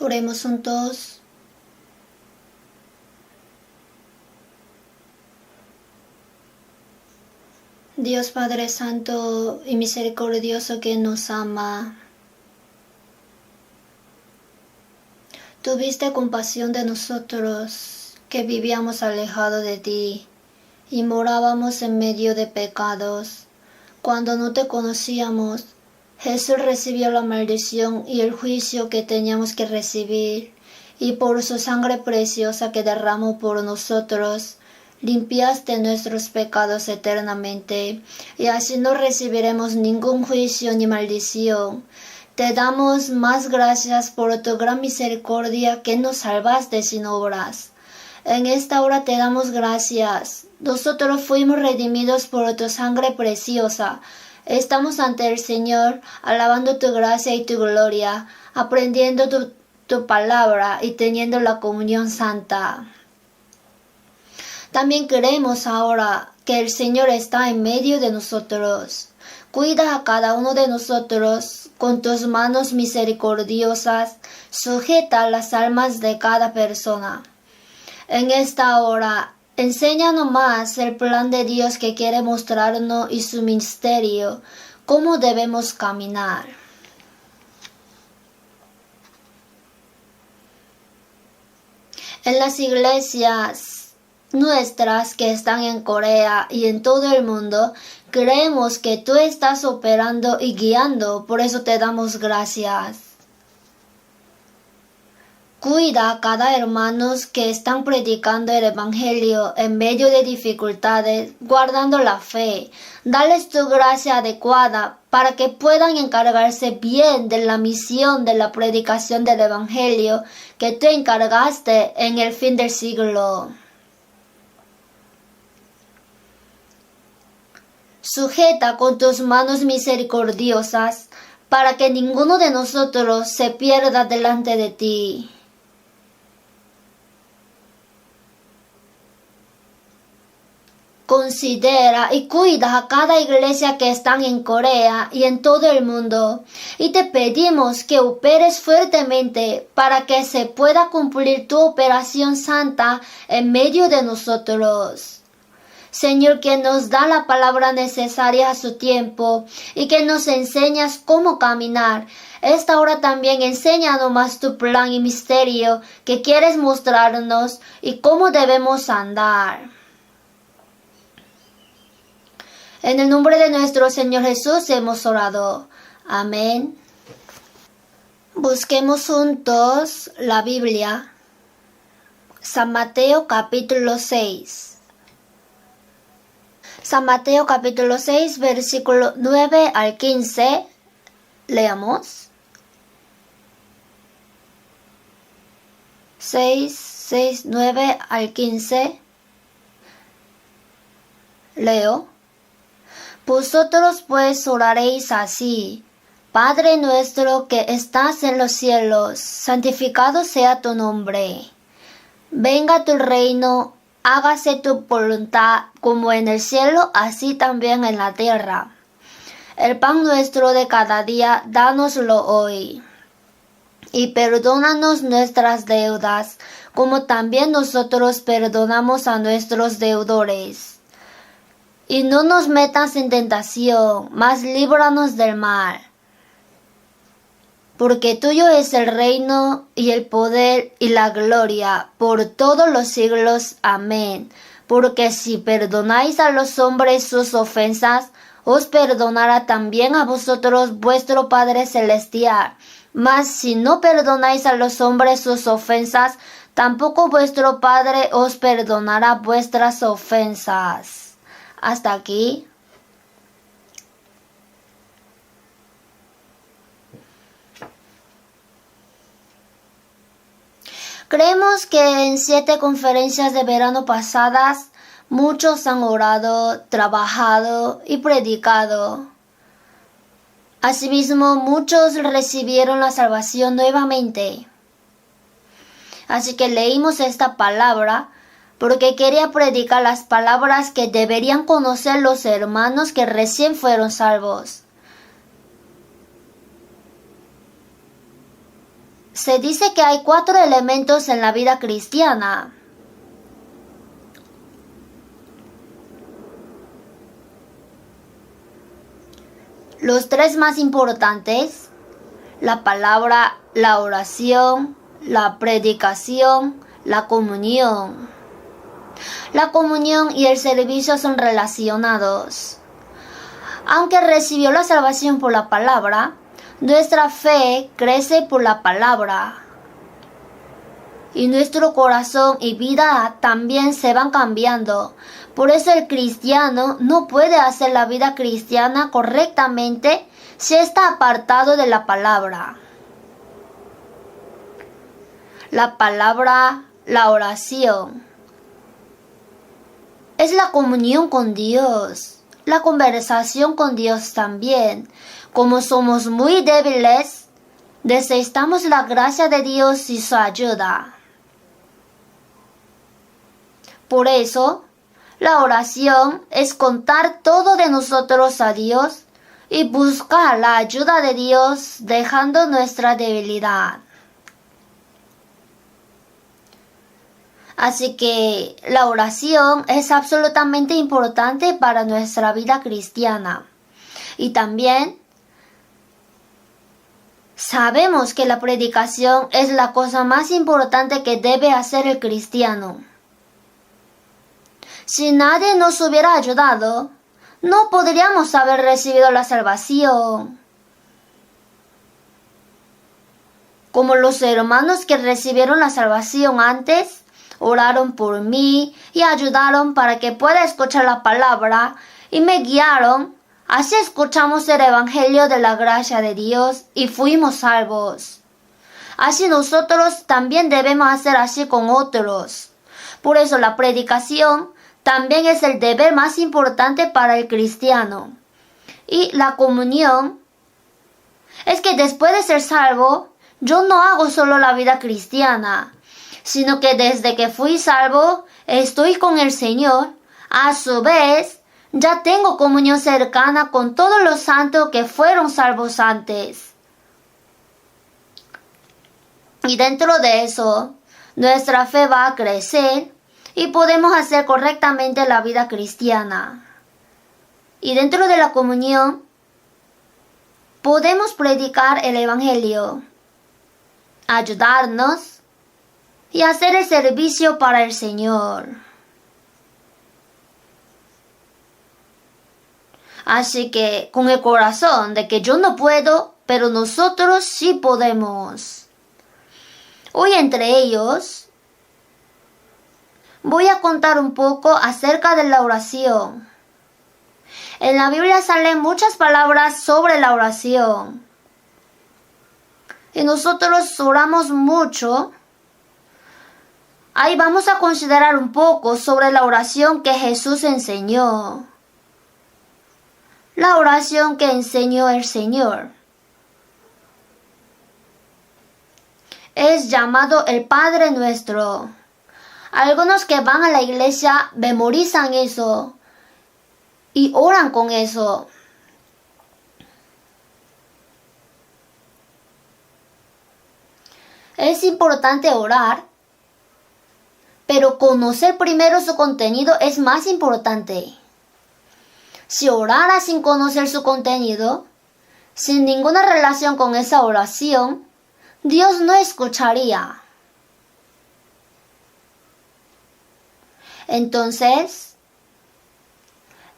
Oremos juntos. Dios Padre Santo y misericordioso que nos ama, tuviste compasión de nosotros que vivíamos alejados de ti y morábamos en medio de pecados. Cuando no te conocíamos, Jesús recibió la maldición y el juicio que teníamos que recibir, y por su sangre preciosa que derramó por nosotros, limpiaste nuestros pecados eternamente, y así no recibiremos ningún juicio ni maldición. Te damos más gracias por tu gran misericordia que nos salvaste sin obras. En esta hora te damos gracias. Nosotros fuimos redimidos por tu sangre preciosa. Estamos ante el Señor, alabando tu gracia y tu gloria, aprendiendo tu palabra y teniendo la comunión santa. También creemos ahora que el Señor está en medio de nosotros. Cuida a cada uno de nosotros con tus manos misericordiosas, sujeta las almas de cada persona. En esta hora, enséñanos más el plan de Dios que quiere mostrarnos y su misterio, cómo debemos caminar. En las iglesias nuestras que están en Corea y en todo el mundo, creemos que tú estás operando y guiando, por eso te damos gracias. Cuida a cada hermano que están predicando el Evangelio en medio de dificultades, guardando la fe. Dales tu gracia adecuada para que puedan encargarse bien de la misión de la predicación del Evangelio que tú encargaste en el fin del siglo. Sujeta con tus manos misericordiosas para que ninguno de nosotros se pierda delante de ti. Considera y cuida a cada iglesia que están en Corea y en todo el mundo, y te pedimos que operes fuertemente para que se pueda cumplir tu operación santa en medio de nosotros. Señor, que nos da la palabra necesaria a su tiempo y que nos enseñas cómo caminar. Esta hora también enséñanos más tu plan y misterio que quieres mostrarnos y cómo debemos andar. En el nombre de nuestro Señor Jesús hemos orado. Amén. Busquemos juntos la Biblia. San Mateo capítulo 6. San Mateo capítulo 6, versículo 9 al 15. Leamos. 6, 9 al 15. Leo. Vosotros pues oraréis así: Padre nuestro que estás en los cielos, santificado sea tu nombre. Venga tu reino, hágase tu voluntad como en el cielo, así también en la tierra. El pan nuestro de cada día, dánoslo hoy. Y perdónanos nuestras deudas, como también nosotros perdonamos a nuestros deudores. Y no nos metas en tentación, mas líbranos del mal. Porque tuyo es el reino y el poder y la gloria por todos los siglos. Amén. Porque si perdonáis a los hombres sus ofensas, os perdonará también a vosotros vuestro Padre Celestial. Mas si no perdonáis a los hombres sus ofensas, tampoco vuestro Padre os perdonará vuestras ofensas. Hasta aquí. Creemos que en 7 conferencias de verano pasadas, muchos han orado, trabajado y predicado. Asimismo, muchos recibieron la salvación nuevamente. Así que leímos esta palabra porque quería predicar las palabras que deberían conocer los hermanos que recién fueron salvos. se dice que hay 4 elementos en la vida cristiana. Los 3 más importantes: la palabra, la oración, la predicación, la comunión. La comunión y el servicio son relacionados. Aunque recibió la salvación por la palabra, nuestra fe crece por la palabra. Y nuestro corazón y vida también se van cambiando. Por eso el cristiano no puede hacer la vida cristiana correctamente si está apartado de la palabra. La palabra, la oración, es la comunión con Dios, la conversación con Dios también. Como somos muy débiles, necesitamos la gracia de Dios y su ayuda. Por eso, la oración es contar todo de nosotros a Dios y buscar la ayuda de Dios dejando nuestra debilidad. Así que la oración es absolutamente importante para nuestra vida cristiana. Y también sabemos que la predicación es la cosa más importante que debe hacer el cristiano. Si nadie nos hubiera ayudado, no podríamos haber recibido la salvación. Como los hermanos que recibieron la salvación antes, oraron por mí y ayudaron para que pueda escuchar la palabra y me guiaron. Así escuchamos el Evangelio de la gracia de Dios y fuimos salvos. Así nosotros también debemos hacer así con otros. Por eso la predicación también es el deber más importante para el cristiano. Y la comunión es que después de ser salvo, yo no hago solo la vida cristiana, sino que desde que fui salvo, estoy con el Señor. A su vez, ya tengo comunión cercana con todos los santos que fueron salvos antes. Y dentro de eso, nuestra fe va a crecer y podemos hacer correctamente la vida cristiana. Y dentro de la comunión, podemos predicar el Evangelio, ayudarnos y hacer el servicio para el Señor. Así que con el corazón de que yo no puedo, pero nosotros sí podemos. Hoy entre ellos voy a contar un poco acerca de la oración. En la Biblia salen muchas palabras sobre la oración. Y nosotros oramos mucho. Ahí vamos a considerar un poco sobre la oración que Jesús enseñó. La oración que enseñó el Señor es llamado el Padre Nuestro. Algunos que van a la iglesia memorizan eso y oran con eso. Es importante orar, pero conocer primero su contenido es más importante. Si orara sin conocer su contenido, sin ninguna relación con esa oración, Dios no escucharía. Entonces,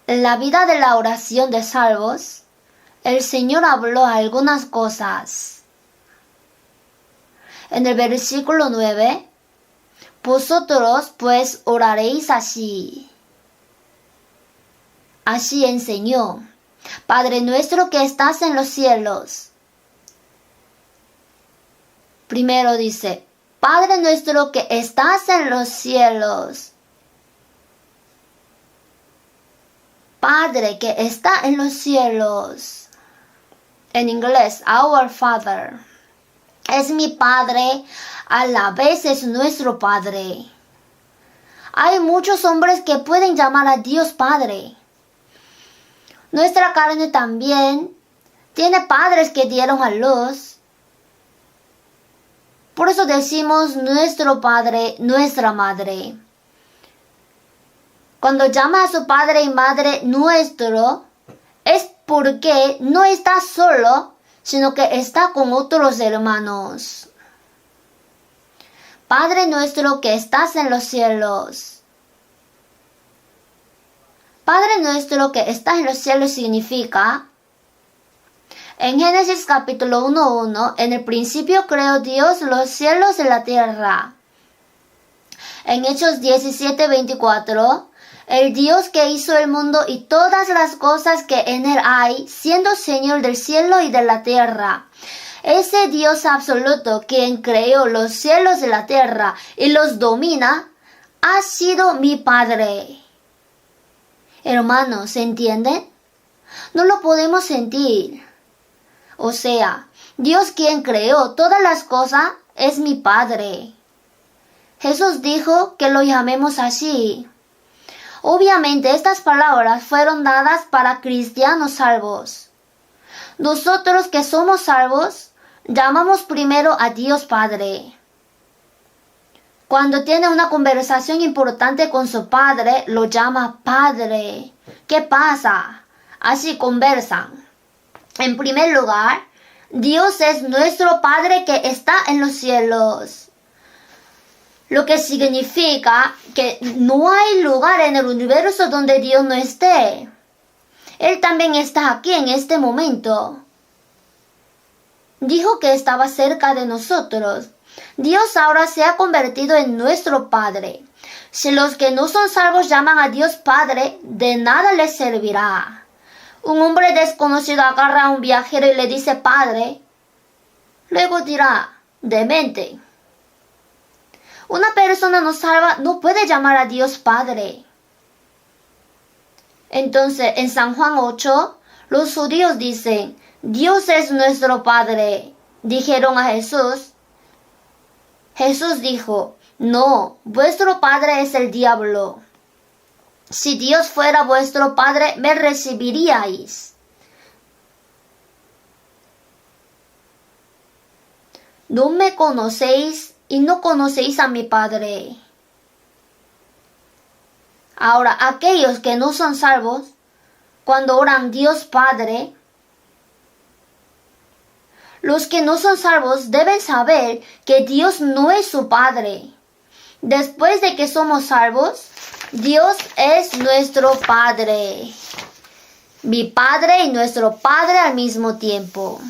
en la vida de la oración de salvos, el Señor habló algunas cosas. En el versículo 9, vosotros pues oraréis así. Así enseñó: Padre nuestro que estás en los cielos. Primero dice, Padre nuestro que estás en los cielos. Padre que está en los cielos. En inglés, Our Father. Es mi Padre, a la vez es nuestro Padre. Hay muchos hombres que pueden llamar a Dios Padre. Nuestra carne también tiene padres que dieron a luz. Por eso decimos nuestro padre, nuestra madre. Cuando llama a su padre y madre nuestro, es porque no está solo, sino que está con otros hermanos. Padre nuestro que estás en los cielos. Padre nuestro que está en los cielos significa, en Génesis capítulo 1:1, en el principio creó Dios los cielos y la tierra. En Hechos 17:24, el Dios que hizo el mundo y todas las cosas que en él hay, siendo Señor del cielo y de la tierra. Ese Dios absoluto, quien creó los cielos y la tierra y los domina, ha sido mi Padre. Hermanos, ¿se entienden? No lo podemos sentir. O sea, Dios quien creó todas las cosas es mi Padre. Jesús dijo que lo llamemos así. Obviamente estas palabras fueron dadas para cristianos salvos. Nosotros que somos salvos, llamamos primero a Dios Padre. Cuando tiene una conversación importante con su padre, lo llama Padre. ¿Qué pasa? Así conversan. En primer lugar, Dios es nuestro Padre que está en los cielos. Lo que significa que no hay lugar en el universo donde Dios no esté. Él también está aquí en este momento. Dijo que estaba cerca de nosotros. Dios ahora se ha convertido en nuestro Padre. Si los que no son salvos llaman a Dios Padre, de nada les servirá. Un hombre desconocido agarra a un viajero y le dice Padre. Luego dirá, demente. Una persona no salva no puede llamar a Dios Padre. Entonces, en San Juan 8, los judíos dicen, Dios es nuestro Padre. Dijeron a Jesús. Jesús dijo, no, vuestro padre es el diablo. Si Dios fuera vuestro Padre, me recibiríais. No me conocéis y no conocéis a mi Padre. Ahora, aquellos que no son salvos, cuando oran Dios Padre, los que no son salvos deben saber que Dios no es su Padre. Después de que somos salvos, Dios es nuestro Padre. Mi Padre y nuestro Padre al mismo tiempo.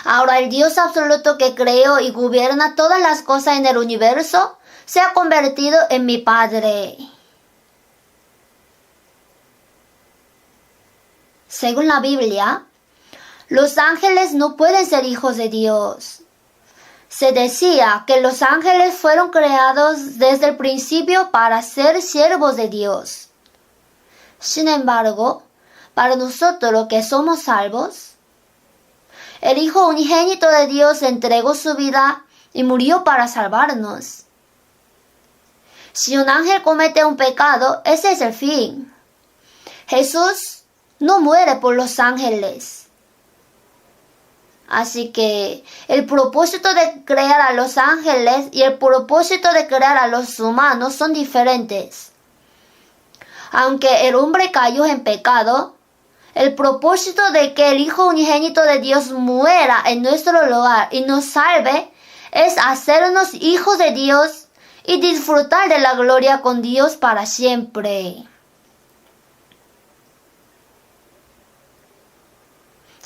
Ahora el Dios absoluto que creó y gobierna todas las cosas en el universo se ha convertido en mi Padre. Según la Biblia, los ángeles no pueden ser hijos de Dios. Se decía que los ángeles fueron creados desde el principio para ser siervos de Dios. Sin embargo, para nosotros que somos salvos, el Hijo unigénito de Dios entregó su vida y murió para salvarnos. Si un ángel comete un pecado, ese es el fin. Jesús no muere por los ángeles. Así que el propósito de crear a los ángeles y el propósito de crear a los humanos son diferentes. Aunque el hombre cayó en pecado, el propósito de que el Hijo unigénito de Dios muera en nuestro lugar y nos salve es hacernos hijos de Dios y disfrutar de la gloria con Dios para siempre.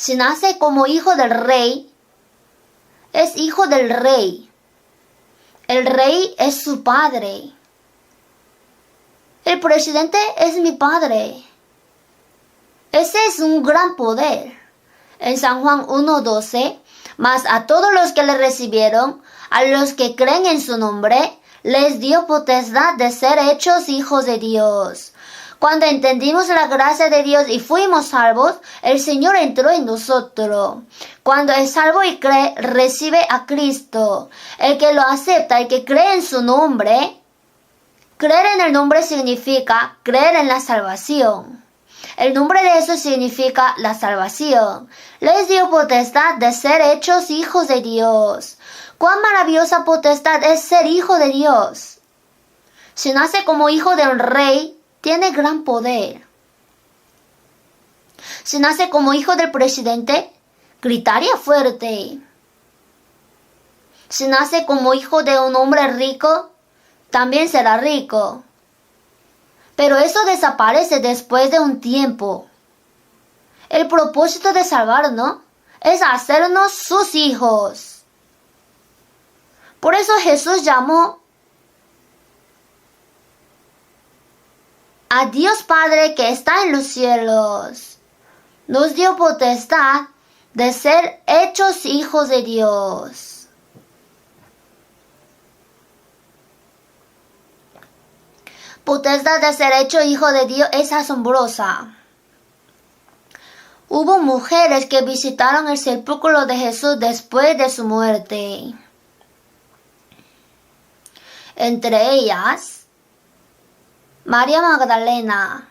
Si nace como hijo del rey, es hijo del rey. El rey es su padre. El presidente es mi padre. Ese es un gran poder. En San Juan 1:12, mas a todos los que le recibieron, a los que creen en su nombre, les dio potestad de ser hechos hijos de Dios. Cuando entendimos la gracia de Dios y fuimos salvos, el Señor entró en nosotros. Cuando es salvo y cree, recibe a Cristo. El que lo acepta, el que cree en su nombre, creer en el nombre significa creer en la salvación. El nombre de Jesús significa la salvación. Les dio potestad de ser hechos hijos de Dios. cuán maravillosa potestad es ser hijo de Dios. Si nace como hijo de un rey, tiene gran poder. Si nace como hijo del presidente, gritaría fuerte. Si nace como hijo de un hombre rico, también será rico. Pero eso desaparece después de un tiempo. El propósito de salvarnos es hacernos sus hijos. Por eso Jesús llamó a Dios Padre que está en los cielos. Nos dio potestad de ser hechos hijos de Dios. Potestad de ser hecho hijo de Dios es asombrosa. Hubo mujeres que visitaron el sepulcro de Jesús después de su muerte. Entre ellas, María Magdalena,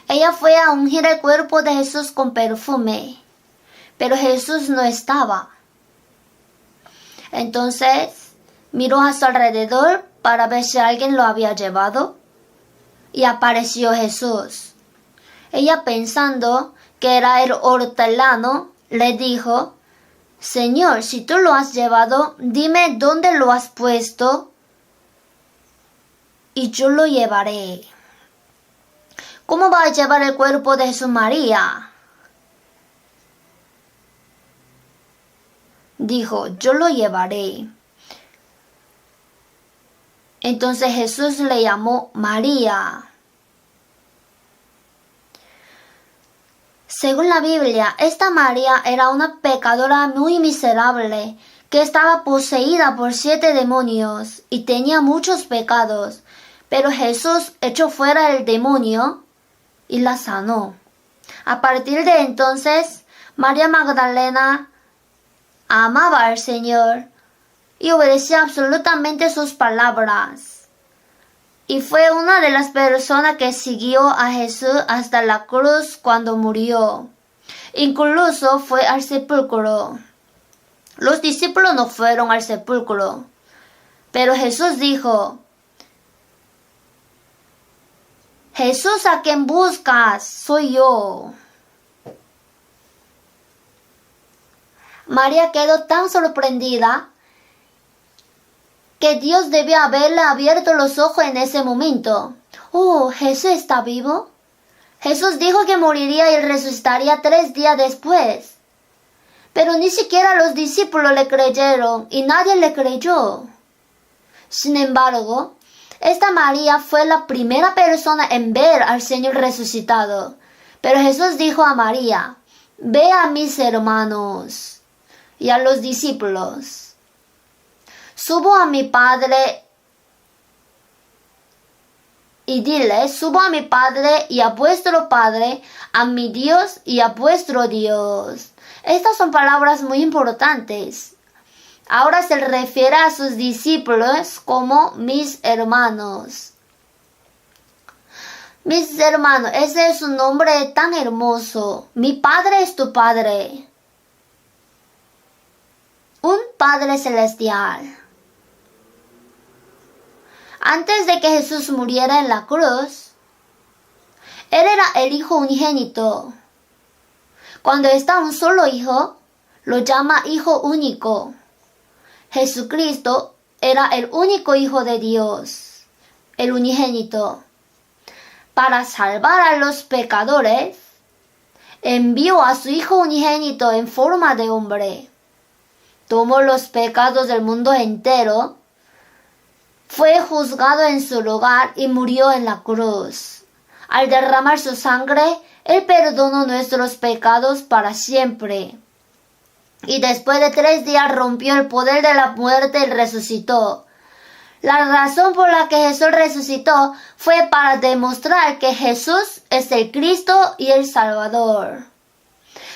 ella fue a ungir el cuerpo de Jesús con perfume, pero Jesús no estaba. Entonces, miró a su alrededor para ver si alguien lo había llevado y apareció Jesús. Ella, pensando que era el hortelano, le dijo: Señor, si tú lo has llevado, dime dónde lo has puesto y yo lo llevaré. ¿Cómo va a llevar el cuerpo de Jesús María? Dijo: yo lo llevaré. Entonces Jesús le llamó María. Según la Biblia, esta María era una pecadora muy miserable que estaba poseída por 7 demonios y tenía muchos pecados, pero Jesús echó fuera el demonio y la sanó. A partir de entonces, María Magdalena amaba al Señor y obedecía absolutamente sus palabras. Y fue una de las personas que siguió a Jesús hasta la cruz cuando murió. Incluso fue al sepulcro. Los discípulos no fueron al sepulcro, pero Jesús dijo: Jesús, ¿a quien buscas? Soy yo. María quedó tan sorprendida que Dios debió haberle abierto los ojos en ese momento. Oh, ¿Jesús está vivo? Jesús dijo que moriría y resucitaría 3 días después. Pero ni siquiera los discípulos le creyeron y nadie le creyó. Sin embargo, esta María fue la primera persona en ver al Señor resucitado. Pero Jesús dijo a María: ve a mis hermanos y a los discípulos. Subo a mi Padre y dile: subo a mi Padre y a vuestro Padre, a mi Dios y a vuestro Dios. Estas son palabras muy importantes. Ahora se refiere a sus discípulos como mis hermanos. Mis hermanos, ese es un nombre tan hermoso. Mi Padre es tu Padre. Un Padre celestial. Antes de que Jesús muriera en la cruz, Él era el Hijo unigénito. Cuando está un solo Hijo, lo llama Hijo único. Jesucristo era el único Hijo de Dios, el unigénito. Para salvar a los pecadores, envió a su Hijo unigénito en forma de hombre. Tomó los pecados del mundo entero, fue juzgado en su lugar y murió en la cruz. Al derramar su sangre, Él perdonó nuestros pecados para siempre. Y después de 3 días rompió el poder de la muerte y resucitó. La razón por la que Jesús resucitó fue para demostrar que Jesús es el Cristo y el Salvador.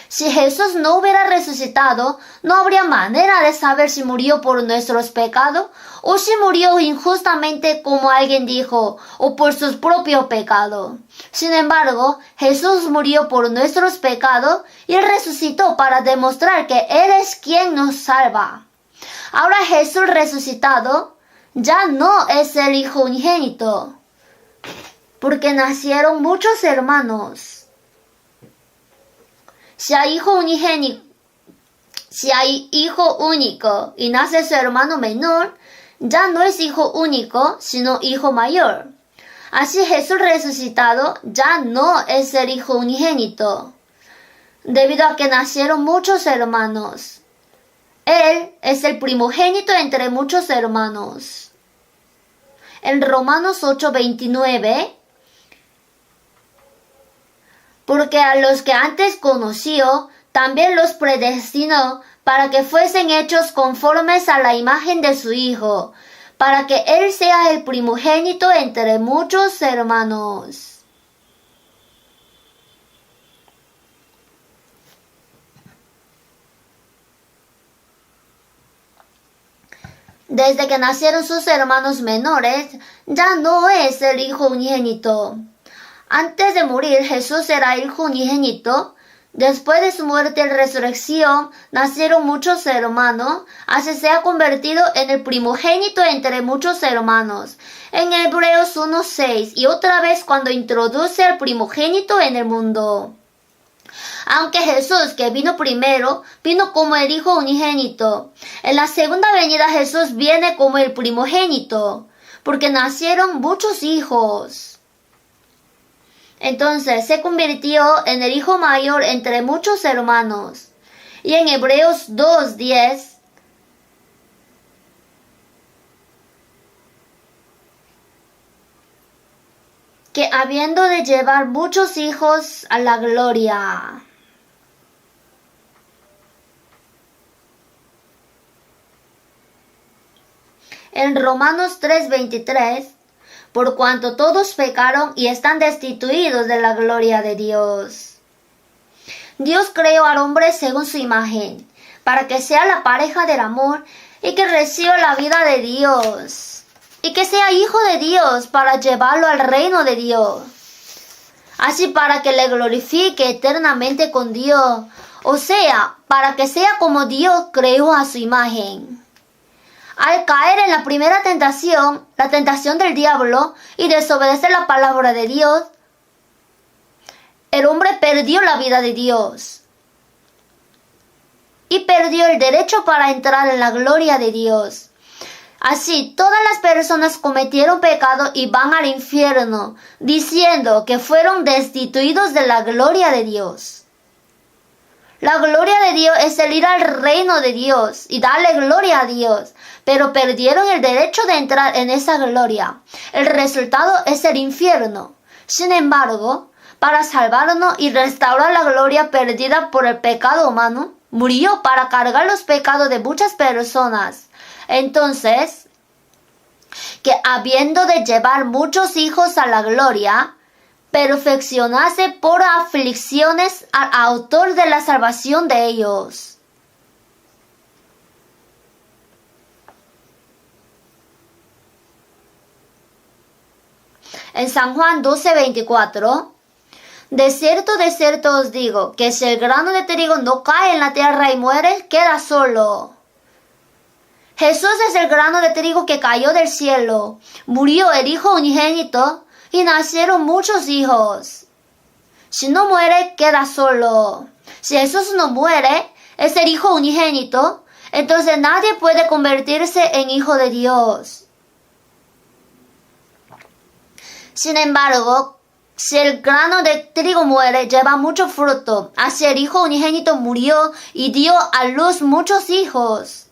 Si Jesús no hubiera resucitado, no habría manera de saber si murió por nuestros pecados o si murió injustamente como alguien dijo, o por sus propios pecados. Sin embargo, Jesús murió por nuestros pecados y resucitó para demostrar que Él es quien nos salva. Ahora Jesús resucitado ya no es el Hijo unigénito, porque nacieron muchos hermanos. Si hay hijo único y nace su hermano menor, ya no es hijo único, sino hijo mayor. Así Jesús resucitado ya no es el Hijo unigénito, debido a que nacieron muchos hermanos. Él es el primogénito entre muchos hermanos. En Romanos 8:29, porque a los que antes conoció, también los predestinó para que fuesen hechos conformes a la imagen de su Hijo, para que Él sea el primogénito entre muchos hermanos. Desde que nacieron sus hermanos menores, ya no es el Hijo unigénito. Antes de morir, Jesús era Hijo unigénito. Después de su muerte y resurrección, nacieron muchos hermanos. Así se ha convertido en el primogénito entre muchos hermanos. En Hebreos 1:6, y otra vez cuando introduce al primogénito en el mundo. Aunque Jesús, que vino primero, vino como el Hijo unigénito. En la segunda venida Jesús viene como el primogénito, porque nacieron muchos hijos. Entonces se convirtió en el hijo mayor entre muchos hermanos. Y en Hebreos 2:10, que habiendo de llevar muchos hijos a la gloria. En Romanos 3:23, por cuanto todos pecaron y están destituidos de la gloria de Dios. Dios creó al hombre según su imagen, para que sea la pareja del amor y que reciba la vida de Dios, y que sea hijo de Dios para llevarlo al reino de Dios. Así para que le glorifique eternamente con Dios, o sea, para que sea como Dios creó a su imagen. Al caer en la primera tentación, la tentación del diablo, y desobedecer la palabra de Dios, el hombre perdió la vida de Dios y perdió el derecho para entrar en la gloria de Dios. Así, todas las personas cometieron pecado y van al infierno, diciendo que fueron destituidos de la gloria de Dios. La gloria de Dios es el ir al reino de Dios y darle gloria a Dios, pero perdieron el derecho de entrar en esa gloria. El resultado es el infierno. Sin embargo, para salvarnos y restaurar la gloria perdida por el pecado humano, murió para cargar los pecados de muchas personas. Entonces, que habiendo de llevar muchos hijos a la gloria, perfeccionase por aflicciones al autor de la salvación de ellos. En San Juan 12:24, de cierto os digo, que si el grano de trigo no cae en la tierra y muere, queda solo. Jesús es el grano de trigo que cayó del cielo. Murió el Hijo unigénito y nacieron muchos hijos. Si no muere, queda solo. Si Jesús no muere, es el Hijo unigénito, entonces nadie puede convertirse en hijo de Dios. Sin embargo, si el grano de trigo muere, lleva mucho fruto. Así el Hijo unigénito murió y dio a luz muchos hijos.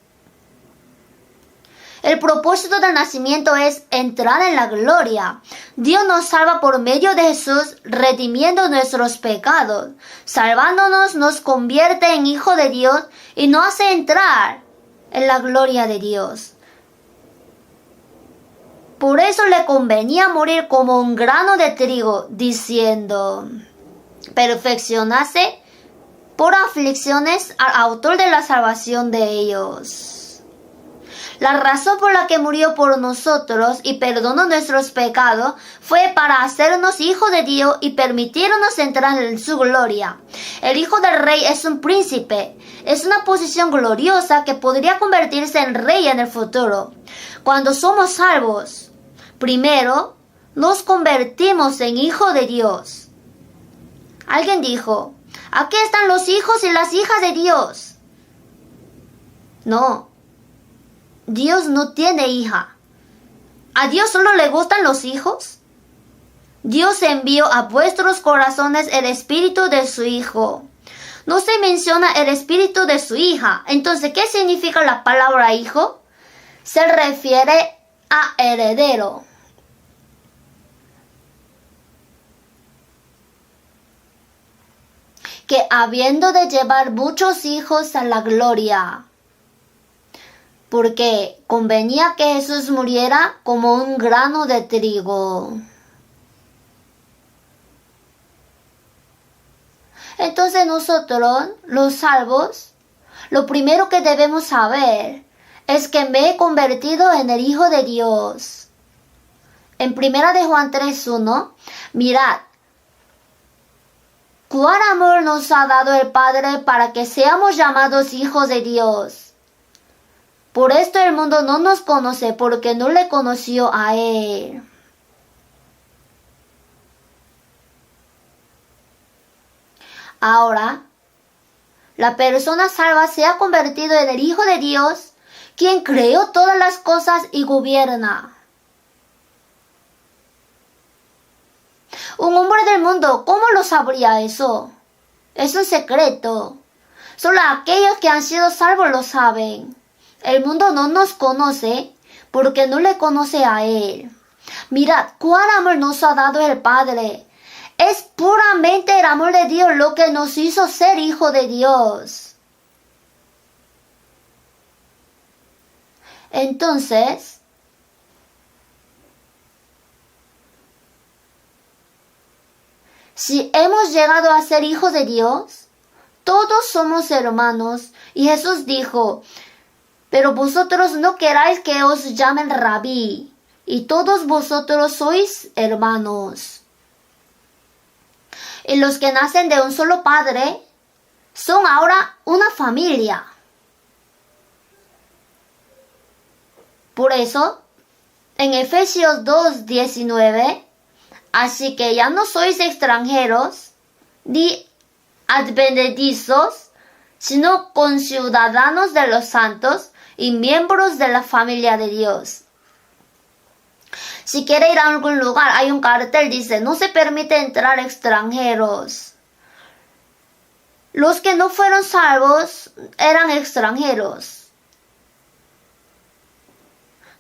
El propósito del nacimiento es entrar en la gloria. Dios nos salva por medio de Jesús, redimiendo nuestros pecados. Salvándonos nos convierte en hijo de Dios y nos hace entrar en la gloria de Dios. Por eso le convenía morir como un grano de trigo, diciendo, perfeccionase por aflicciones al autor de la salvación de ellos. La razón por la que murió por nosotros y perdonó nuestros pecados fue para hacernos hijos de Dios y permitirnos entrar en su gloria. El hijo del rey es un príncipe. Es una posición gloriosa que podría convertirse en rey en el futuro. Cuando somos salvos, primero nos convertimos en hijos de Dios. Alguien dijo, aquí están los hijos y las hijas de Dios. No. Dios no tiene hija. ¿A Dios solo le gustan los hijos? Dios envió a vuestros corazones el espíritu de su Hijo. No se menciona el espíritu de su hija. Entonces, ¿qué significa la palabra hijo? Se refiere a heredero. Que habiendo de llevar muchos hijos a la gloria, porque convenía que Jesús muriera como un grano de trigo. Entonces nosotros, los salvos, lo primero que debemos saber es que me he convertido en el Hijo de Dios. En 1 de Juan 3:1, mirad, cuán amor nos ha dado el Padre para que seamos llamados hijos de Dios. Por esto el mundo no nos conoce porque no le conoció a Él. Ahora, la persona salva se ha convertido en el Hijo de Dios, quien creó todas las cosas y gobierna. Un hombre del mundo, ¿cómo lo sabría eso? Es un secreto. Solo aquellos que han sido salvos lo saben. El mundo no nos conoce porque no le conoce a Él. Mirad, cuán amor nos ha dado el Padre. Es puramente el amor de Dios lo que nos hizo ser hijos de Dios. Entonces, si hemos llegado a ser hijos de Dios, todos somos hermanos. Y Jesús dijo, pero vosotros no queráis que os llamen rabí, y todos vosotros sois hermanos. Y los que nacen de un solo padre son ahora una familia. Por eso, en Efesios 2:19, así que ya no sois extranjeros, ni advenedizos, sino conciudadanos de los santos, y miembros de la familia de Dios. Si quiere ir a algún lugar, hay un cartel, dice, no se permite entrar extranjeros. Los que no fueron salvos eran extranjeros.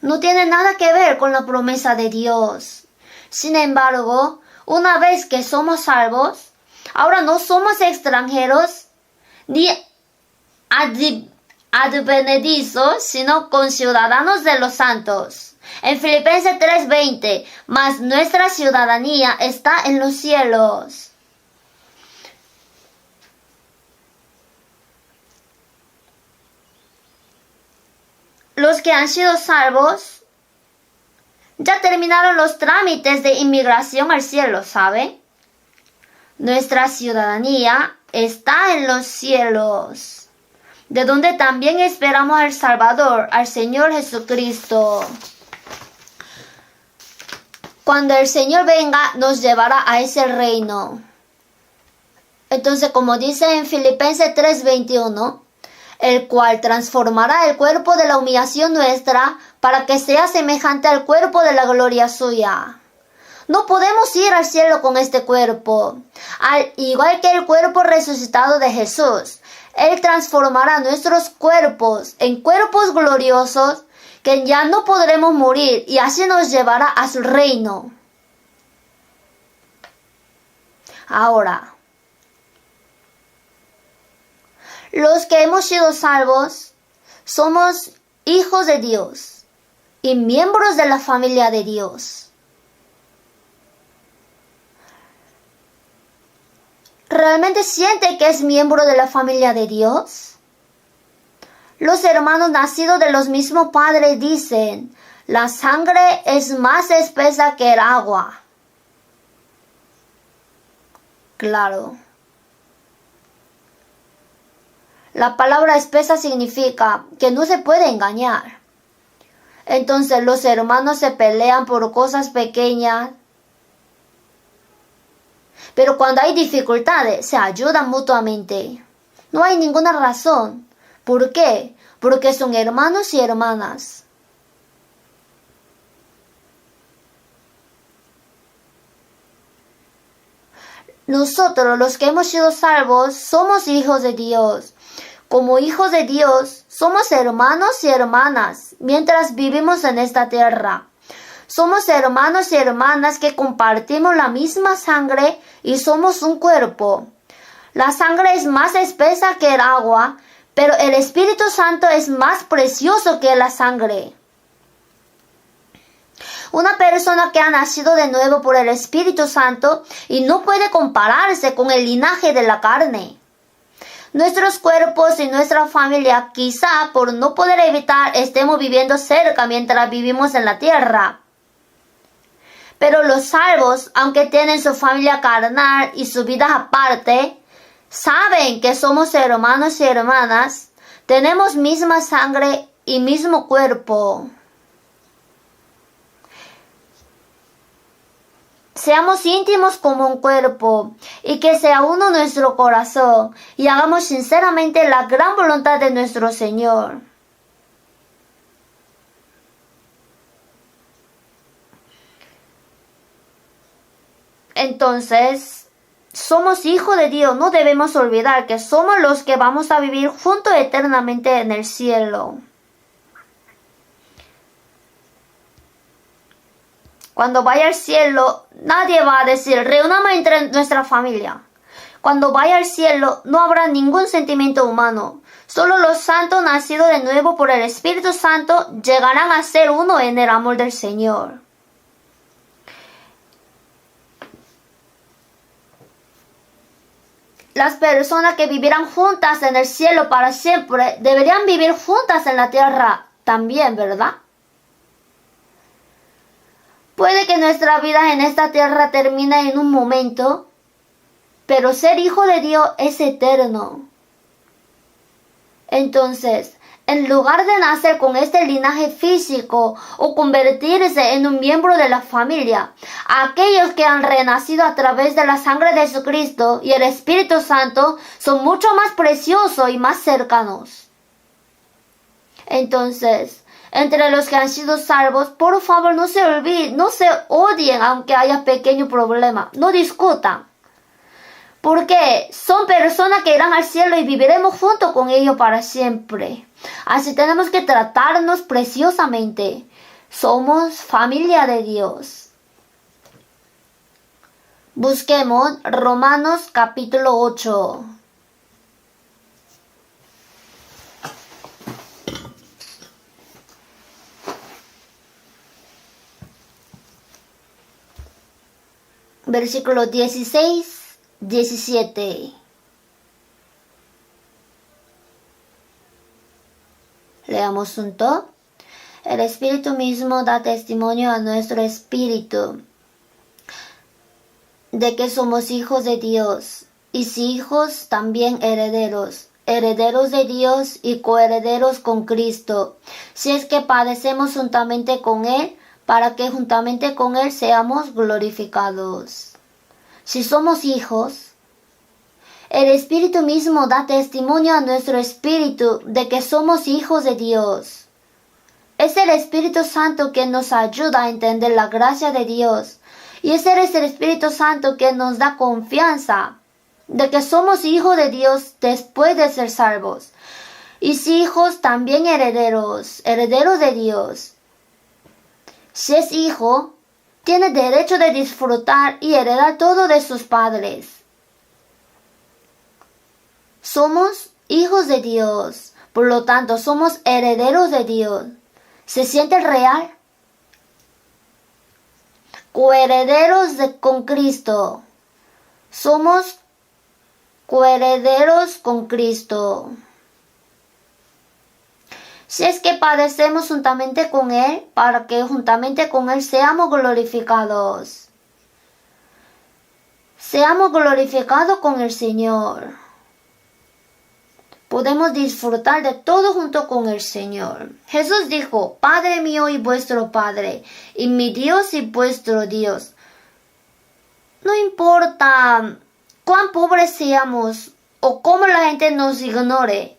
No tiene nada que ver con la promesa de Dios. Sin embargo, una vez que somos salvos, ahora no somos extranjeros ni advenedizos, sino conciudadanos de los santos. En Filipenses 3:20, mas nuestra ciudadanía está en los cielos. Los que han sido salvos ya terminaron los trámites de inmigración al cielo, ¿sabe? Nuestra ciudadanía está en los cielos, de donde también esperamos al Salvador, al Señor Jesucristo. Cuando el Señor venga, nos llevará a ese reino. Entonces, como dice en Filipenses 3:21, el cual transformará el cuerpo de la humillación nuestra para que sea semejante al cuerpo de la gloria suya. No podemos ir al cielo con este cuerpo. Al igual que el cuerpo resucitado de Jesús, Él transformará nuestros cuerpos en cuerpos gloriosos que ya no podremos morir y así nos llevará a su reino. Ahora, los que hemos sido salvos somos hijos de Dios y miembros de la familia de Dios. realmente siente que es miembro de la familia de Dios? Los hermanos nacidos de los mismos padres dicen, la sangre es más espesa que el agua. Claro. La palabra espesa significa que no se puede engañar. Entonces los hermanos se pelean por cosas pequeñas. Pero cuando hay dificultades, se ayudan mutuamente. No hay ninguna razón. ¿Por qué? Porque son hermanos y hermanas. Nosotros, los que hemos sido salvos, somos hijos de Dios. Como hijos de Dios, somos hermanos y hermanas mientras vivimos en esta tierra. Somos hermanos y hermanas que compartimos la misma sangre y somos un cuerpo. La sangre es más espesa que el agua, pero el Espíritu Santo es más precioso que la sangre. Una persona que ha nacido de nuevo por el Espíritu Santo y no puede compararse con el linaje de la carne. Nuestros cuerpos y nuestra familia quizá por no poder evitar estemos viviendo cerca mientras vivimos en la tierra. Pero los salvos, aunque tienen su familia carnal y su vida aparte, saben que somos hermanos y hermanas, tenemos misma sangre y mismo cuerpo. Seamos íntimos como un cuerpo y que sea uno nuestro corazón y hagamos sinceramente la gran voluntad de nuestro Señor. Entonces, somos hijos de Dios, no debemos olvidar que somos los que vamos a vivir juntos eternamente en el cielo. Cuando vaya al cielo, nadie va a decir, reunamos entre nuestra familia. Cuando vaya al cielo, no habrá ningún sentimiento humano. Solo los santos nacidos de nuevo por el Espíritu Santo llegarán a ser uno en el amor del Señor. Las personas que vivirán juntas en el cielo para siempre deberían vivir juntas en la tierra también, ¿verdad? Puede que nuestra vida en esta tierra termine en un momento, pero ser hijo de Dios es eterno. Entonces, en lugar de nacer con este linaje físico o convertirse en un miembro de la familia, aquellos que han renacido a través de la sangre de Jesucristo y el Espíritu Santo son mucho más preciosos y más cercanos. Entonces, entre los que han sido salvos, por favor no se olviden, no se odien aunque haya pequeño problema, no discutan. Porque son personas que irán al cielo y viviremos junto con ellos para siempre. Así tenemos que tratarnos preciosamente. Somos familia de Dios. Busquemos Romanos capítulo 8. Versículo 16. 17. Leamos junto. El Espíritu mismo da testimonio a nuestro espíritu de que somos hijos de Dios, y si hijos, también herederos, herederos de Dios y coherederos con Cristo, si es que padecemos juntamente con Él, para que juntamente con Él seamos glorificados. Si somos hijos, el Espíritu mismo da testimonio a nuestro espíritu de que somos hijos de Dios. Es el Espíritu Santo que nos ayuda a entender la gracia de Dios. Y ese es el Espíritu Santo que nos da confianza de que somos hijos de Dios después de ser salvos. Y si hijos, también herederos, herederos de Dios. Si es hijo, tiene derecho de disfrutar y heredar todo de sus padres. Somos hijos de Dios, por lo tanto somos herederos de Dios. ¿Se siente real? Coherederos con Cristo. Somos coherederos con Cristo. Si es que padecemos juntamente con Él, para que juntamente con Él seamos glorificados. Seamos glorificados con el Señor. Podemos disfrutar de todo junto con el Señor. Jesús dijo, Padre mío y vuestro Padre, y mi Dios y vuestro Dios. No importa cuán pobres seamos o cómo la gente nos ignore,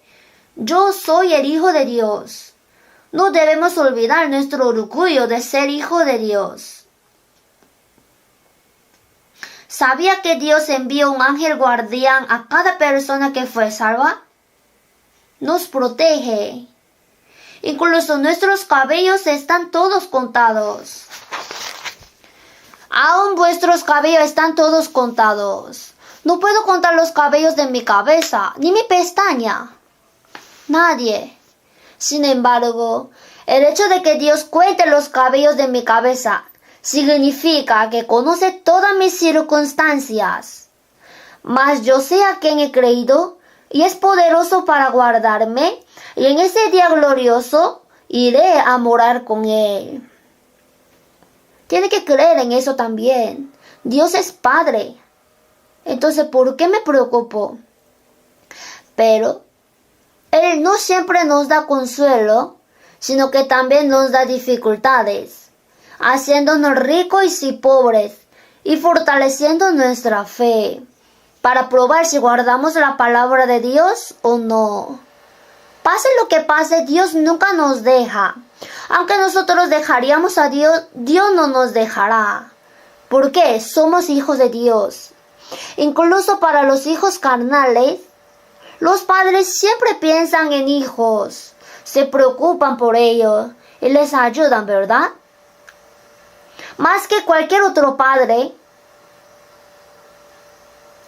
yo soy el Hijo de Dios. No debemos olvidar nuestro orgullo de ser hijo de Dios. ¿Sabía que Dios envió un ángel guardián a cada persona que fue salva? Nos protege. Incluso nuestros cabellos están todos contados. Aún vuestros cabellos están todos contados. No puedo contar los cabellos de mi cabeza, ni mi pestaña. Nadie. Sin embargo, el hecho de que Dios cuente los cabellos de mi cabeza significa que conoce todas mis circunstancias. Mas yo sé a quien he creído y es poderoso para guardarme, y en ese día glorioso iré a morar con Él. Tiene que creer en eso también. Dios es Padre. Entonces, ¿por qué me preocupo? Pero Él no siempre nos da consuelo, sino que también nos da dificultades, haciéndonos ricos y pobres y fortaleciendo nuestra fe, para probar si guardamos la palabra de Dios o no. Pase lo que pase, Dios nunca nos deja. Aunque nosotros dejaríamos a Dios, Dios no nos dejará. ¿Por qué? Somos hijos de Dios. Incluso para los hijos carnales, los padres siempre piensan en hijos, se preocupan por ellos y les ayudan, ¿verdad? Más que cualquier otro padre,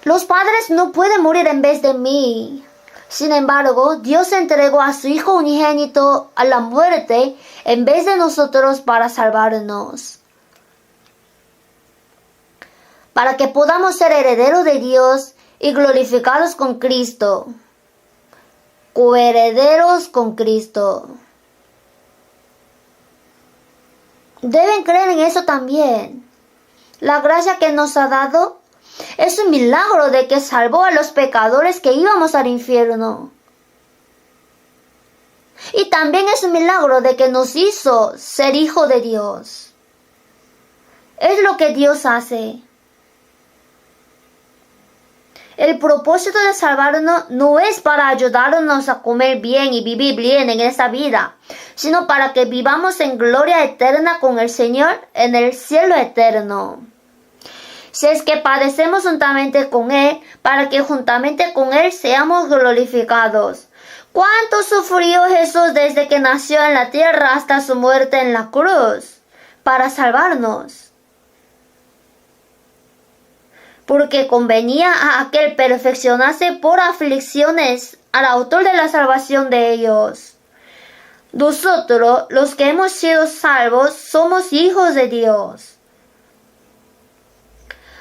los padres no pueden morir en vez de mí. Sin embargo, Dios entregó a su Hijo unigénito a la muerte en vez de nosotros para salvarnos. Para que podamos ser herederos de Dios y glorificados con Cristo. Coherederos con Cristo. Deben creer en eso también. La gracia que nos ha dado es un milagro de que salvó a los pecadores que íbamos al infierno. Y también es un milagro de que nos hizo ser hijo de Dios. Es lo que Dios hace. El propósito de salvarnos no es para ayudarnos a comer bien y vivir bien en esta vida, sino para que vivamos en gloria eterna con el Señor en el cielo eterno. Si es que padecemos juntamente con Él, para que juntamente con Él seamos glorificados. ¿Cuánto sufrió Jesús desde que nació en la tierra hasta su muerte en la cruz? Para salvarnos. Porque convenía a aquel perfeccionarse por aflicciones al autor de la salvación de ellos. Nosotros, los que hemos sido salvos, somos hijos de Dios.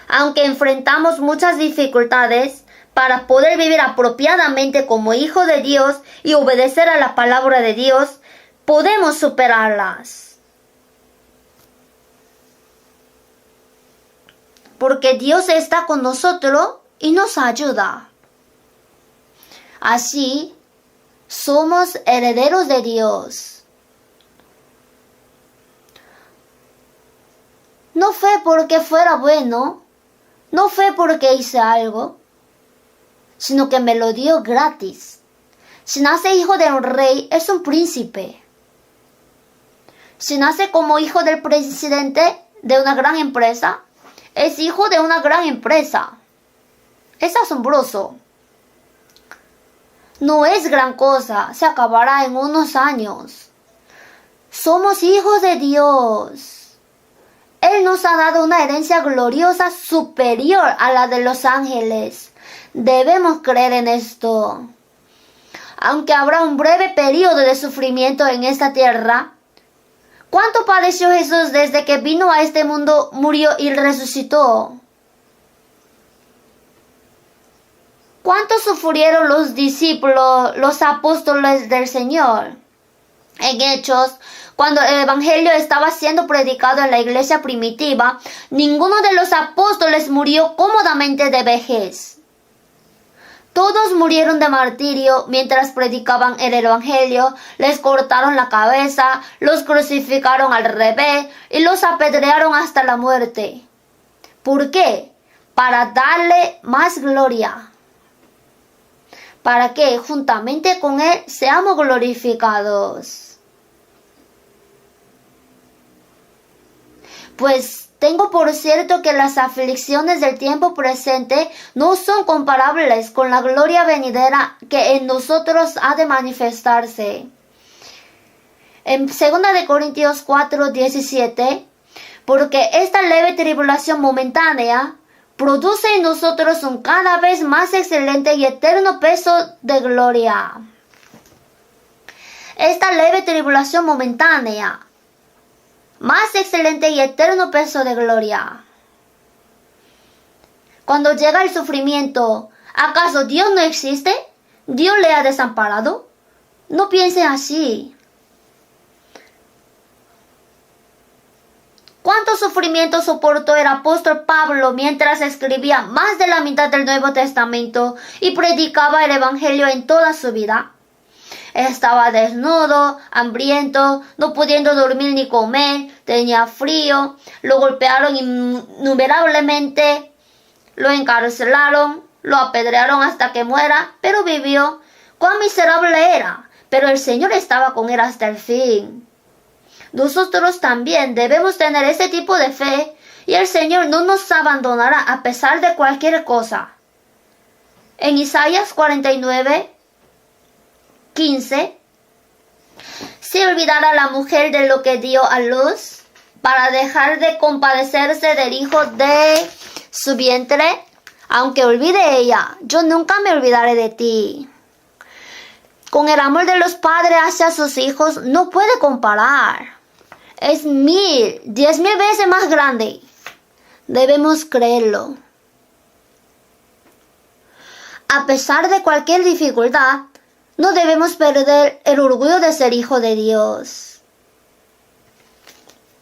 Aunque enfrentamos muchas dificultades, para poder vivir apropiadamente como hijos de Dios y obedecer a la palabra de Dios, podemos superarlas. Porque Dios está con nosotros y nos ayuda. Así, somos herederos de Dios. No fue porque fuera bueno, no fue porque hice algo, sino que me lo dio gratis. Si nace hijo de un rey, es un príncipe. Si nace como hijo del presidente de una gran empresa, es hijo de una gran empresa. Es asombroso. No es gran cosa, se acabará en unos años. Somos hijos de Dios. Él nos ha dado una herencia gloriosa superior a la de los ángeles. Debemos creer en esto. Aunque habrá un breve periodo de sufrimiento en esta tierra, ¿cuánto padeció Jesús desde que vino a este mundo, murió y resucitó? ¿Cuánto sufrieron los discípulos, los apóstoles del Señor? En Hechos, cuando el Evangelio estaba siendo predicado en la iglesia primitiva, ninguno de los apóstoles murió cómodamente de vejez. Todos murieron de martirio mientras predicaban el Evangelio, les cortaron la cabeza, los crucificaron al revés y los apedrearon hasta la muerte. ¿Por qué? Para darle más gloria. Para que juntamente con Él seamos glorificados. Pues tengo por cierto que las aflicciones del tiempo presente no son comparables con la gloria venidera que en nosotros ha de manifestarse. En 2 Corintios 4:17, porque esta leve tribulación momentánea produce en nosotros un cada vez más excelente y eterno peso de gloria. Esta leve tribulación momentánea, más excelente y eterno peso de gloria. Cuando llega el sufrimiento, ¿acaso Dios no existe? ¿Dios le ha desamparado? No piense así. ¿Cuánto sufrimiento soportó el apóstol Pablo mientras escribía más de la mitad del Nuevo Testamento y predicaba el Evangelio en toda su vida? Estaba desnudo, hambriento, no pudiendo dormir ni comer, tenía frío, lo golpearon innumerablemente, lo encarcelaron, lo apedrearon hasta que muera, pero vivió. ¡Cuán miserable era! Pero el Señor estaba con él hasta el fin. Nosotros también debemos tener ese tipo de fe y el Señor no nos abandonará a pesar de cualquier cosa. En Isaías 49:15, ¿se olvidará la mujer de lo que dio a luz para dejar de compadecerse del hijo de su vientre? Aunque olvide ella, yo nunca me olvidaré de ti. Con el amor de los padres hacia sus hijos no puede comparar. Es 10,000 veces más grande. Debemos creerlo. A pesar de cualquier dificultad, no debemos perder el orgullo de ser hijo de Dios.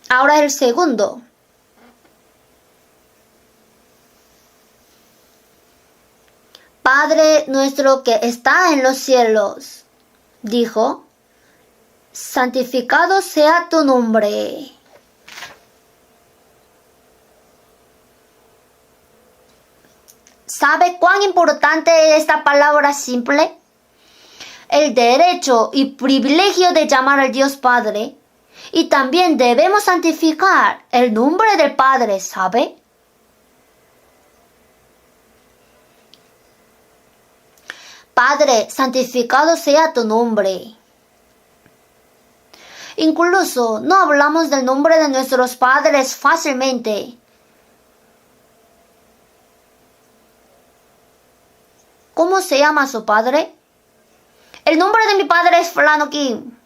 Ahora el segundo. Padre nuestro que está en los cielos, dijo, santificado sea tu nombre. ¿Sabe cuán importante es esta palabra simple? El derecho y privilegio de llamar al Dios Padre. Y también debemos santificar el nombre del Padre, ¿sabe? Padre, santificado sea tu nombre. Incluso no hablamos del nombre de nuestros padres fácilmente. ¿Cómo se llama su padre? El nombre de mi padre es fulano Kim.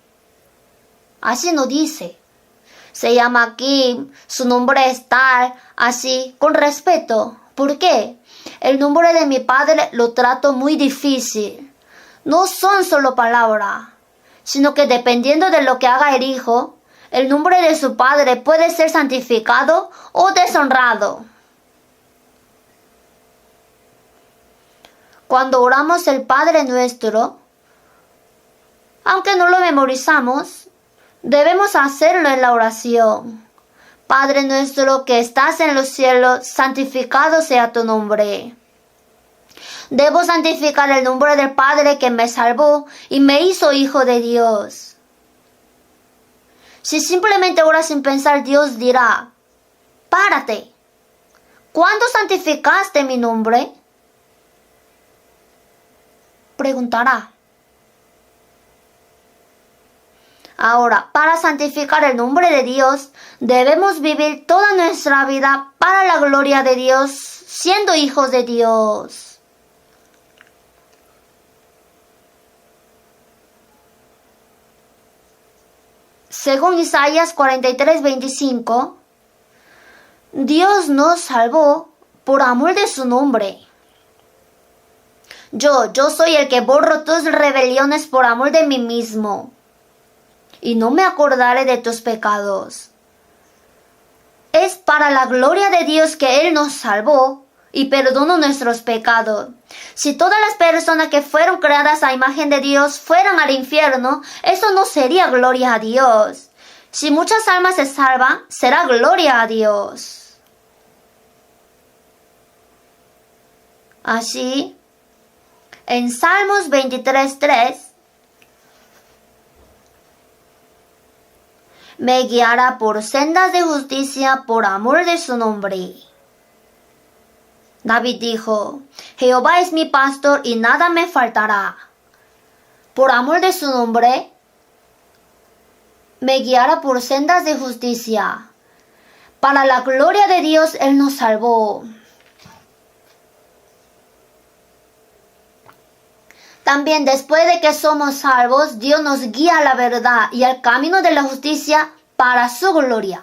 Así no dice. Se llama Kim, su nombre es tal, así, con respeto. ¿Por qué? El nombre de mi padre lo trato muy difícil. No son solo palabras, sino que dependiendo de lo que haga el hijo, el nombre de su padre puede ser santificado o deshonrado. Cuando oramos el Padre Nuestro, aunque no lo memorizamos, debemos hacerlo en la oración. Padre nuestro que estás en los cielos, santificado sea tu nombre. Debo santificar el nombre del Padre que me salvó y me hizo hijo de Dios. Si simplemente oras sin pensar, Dios dirá, párate. ¿Cuándo santificaste mi nombre? Preguntará. Ahora, para santificar el nombre de Dios, debemos vivir toda nuestra vida para la gloria de Dios, siendo hijos de Dios. Según Isaías 43:25, Dios nos salvó por amor de su nombre. Yo soy el que borro tus rebeliones por amor de mí mismo, y no me acordaré de tus pecados. Es para la gloria de Dios que Él nos salvó y perdonó nuestros pecados. Si todas las personas que fueron creadas a imagen de Dios fueran al infierno, eso no sería gloria a Dios. Si muchas almas se salvan, será gloria a Dios. Así, en Salmos 23:3, me guiará por sendas de justicia por amor de su nombre. David dijo, Jehová es mi pastor y nada me faltará. Por amor de su nombre, me guiará por sendas de justicia. Para la gloria de Dios, Él nos salvó. También después de que somos salvos, Dios nos guía a la verdad y al camino de la justicia para su gloria.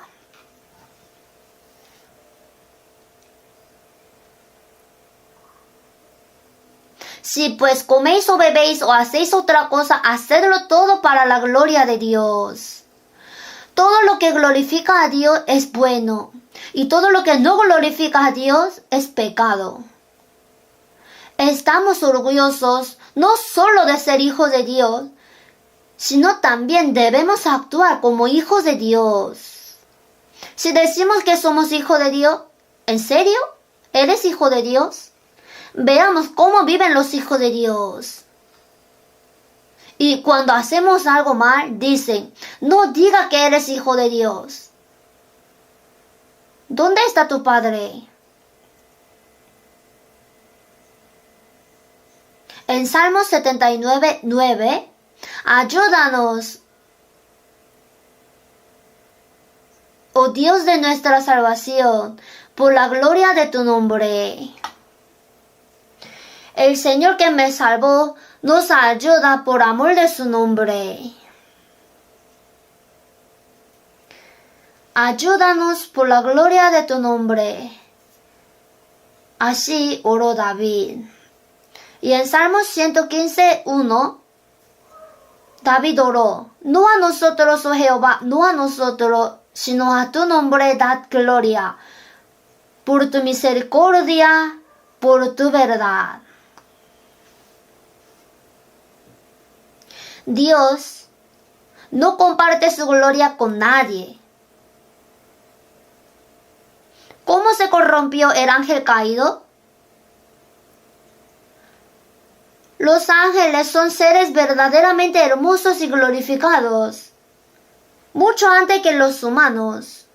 Si pues coméis o bebéis o hacéis otra cosa, hacedlo todo para la gloria de Dios. Todo lo que glorifica a Dios es bueno, y todo lo que no glorifica a Dios es pecado. Estamos orgullosos no solo de ser hijos de Dios, sino también debemos actuar como hijos de Dios. Si decimos que somos hijos de Dios, ¿en serio? ¿Eres hijo de Dios? Veamos cómo viven los hijos de Dios. Y cuando hacemos algo mal, dicen, no diga que eres hijo de Dios. ¿Dónde está tu padre? En Salmos 79:9, ayúdanos, oh Dios de nuestra salvación, por la gloria de tu nombre. El Señor que me salvó nos ayuda por amor de su nombre. Ayúdanos por la gloria de tu nombre. Así oró David. Y en Salmos 115:1, David oró, no a nosotros, oh Jehová, no a nosotros, sino a tu nombre dad gloria, por tu misericordia, por tu verdad. Dios no comparte su gloria con nadie. ¿Cómo se corrompió el ángel caído? Los ángeles son seres verdaderamente hermosos y glorificados, mucho antes que los humanos.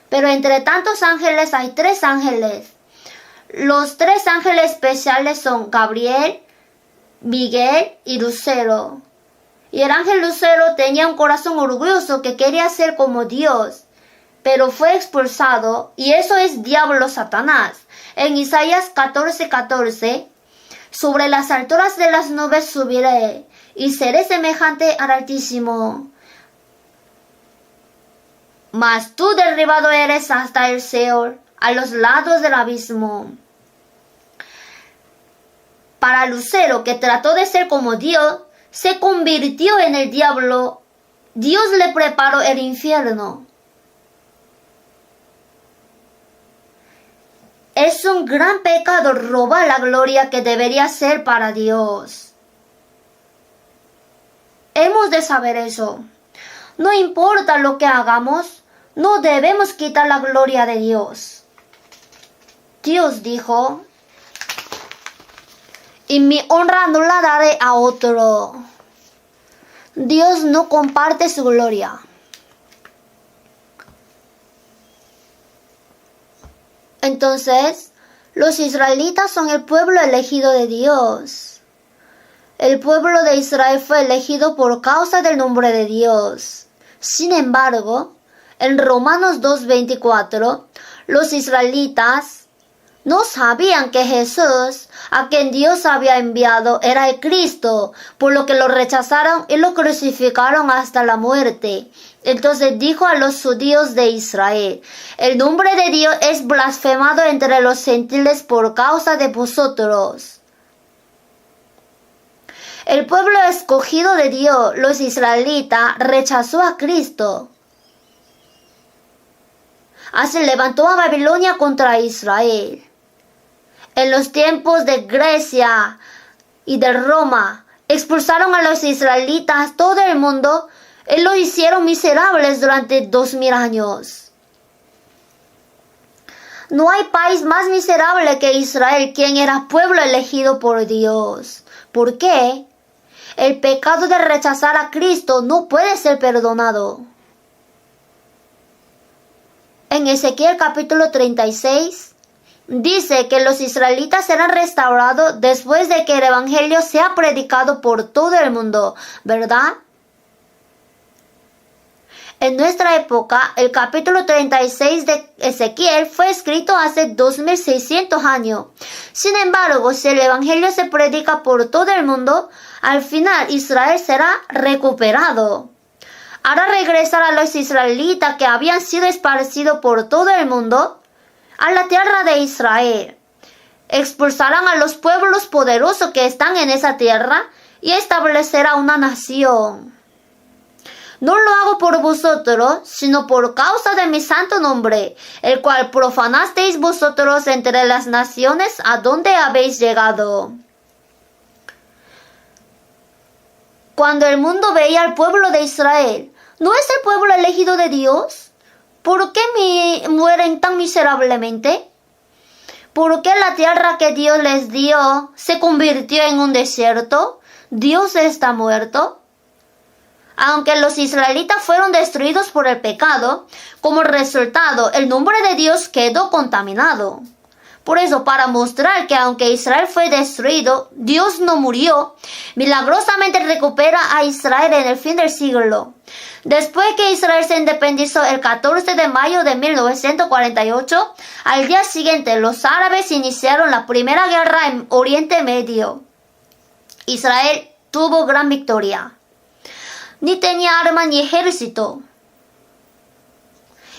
Pero entre tantos ángeles hay 3 ángeles. Los 3 ángeles especiales son Gabriel, Miguel y Lucero. Y el ángel Lucero tenía un corazón orgulloso que quería ser como Dios, pero fue expulsado, y eso es diablo Satanás. En Isaías 14:14, sobre las alturas de las nubes subiré, y seré semejante al Altísimo. Mas tú derribado eres hasta el Seol, a los lados del abismo. Para Lucero, que trató de ser como Dios, se convirtió en el diablo. Dios le preparó el infierno. Es un gran pecado robar la gloria que debería ser para Dios. Hemos de saber eso. No importa lo que hagamos, no debemos quitar la gloria de Dios. Dios dijo, y mi honra no la daré a otro. Dios no comparte su gloria. Entonces, los israelitas son el pueblo elegido de Dios. El pueblo de Israel fue elegido por causa del nombre de Dios. Sin embargo, en Romanos 2:24, los israelitas no sabían que Jesús, a quien Dios había enviado, era el Cristo, por lo que lo rechazaron y lo crucificaron hasta la muerte. Entonces dijo a los judíos de Israel, el nombre de Dios es blasfemado entre los gentiles por causa de vosotros. El pueblo escogido de Dios, los israelitas, rechazó a Cristo. Así levantó a Babilonia contra Israel. En los tiempos de Grecia y de Roma, expulsaron a los israelitas todo el mundo y los hicieron miserables durante 2000 años. No hay país más miserable que Israel, quien era pueblo elegido por Dios. ¿Por qué? El pecado de rechazar a Cristo no puede ser perdonado. En Ezequiel capítulo 36, dice que los israelitas serán restaurados después de que el evangelio sea predicado por todo el mundo, ¿verdad? En nuestra época, el capítulo 36 de Ezequiel fue escrito hace 2600 años. Sin embargo, si el evangelio se predica por todo el mundo, al final Israel será recuperado. Hará regresar a los israelitas que habían sido esparcidos por todo el mundo a la tierra de Israel. Expulsarán a los pueblos poderosos que están en esa tierra y establecerá una nación. No lo hago por vosotros, sino por causa de mi santo nombre, el cual profanasteis vosotros entre las naciones a donde habéis llegado. Cuando el mundo veía al pueblo de Israel, ¿no es el pueblo elegido de Dios? ¿Por qué mueren tan miserablemente? ¿Por qué la tierra que Dios les dio se convirtió en un desierto? ¿Dios está muerto? Aunque los israelitas fueron destruidos por el pecado, como resultado el nombre de Dios quedó contaminado. Por eso, para mostrar que aunque Israel fue destruido, Dios no murió, milagrosamente recupera a Israel en el fin del siglo. Después que Israel se independizó el 14 de mayo de 1948, al día siguiente los árabes iniciaron la primera guerra en Oriente Medio. Israel tuvo gran victoria. Ni tenía arma ni ejército.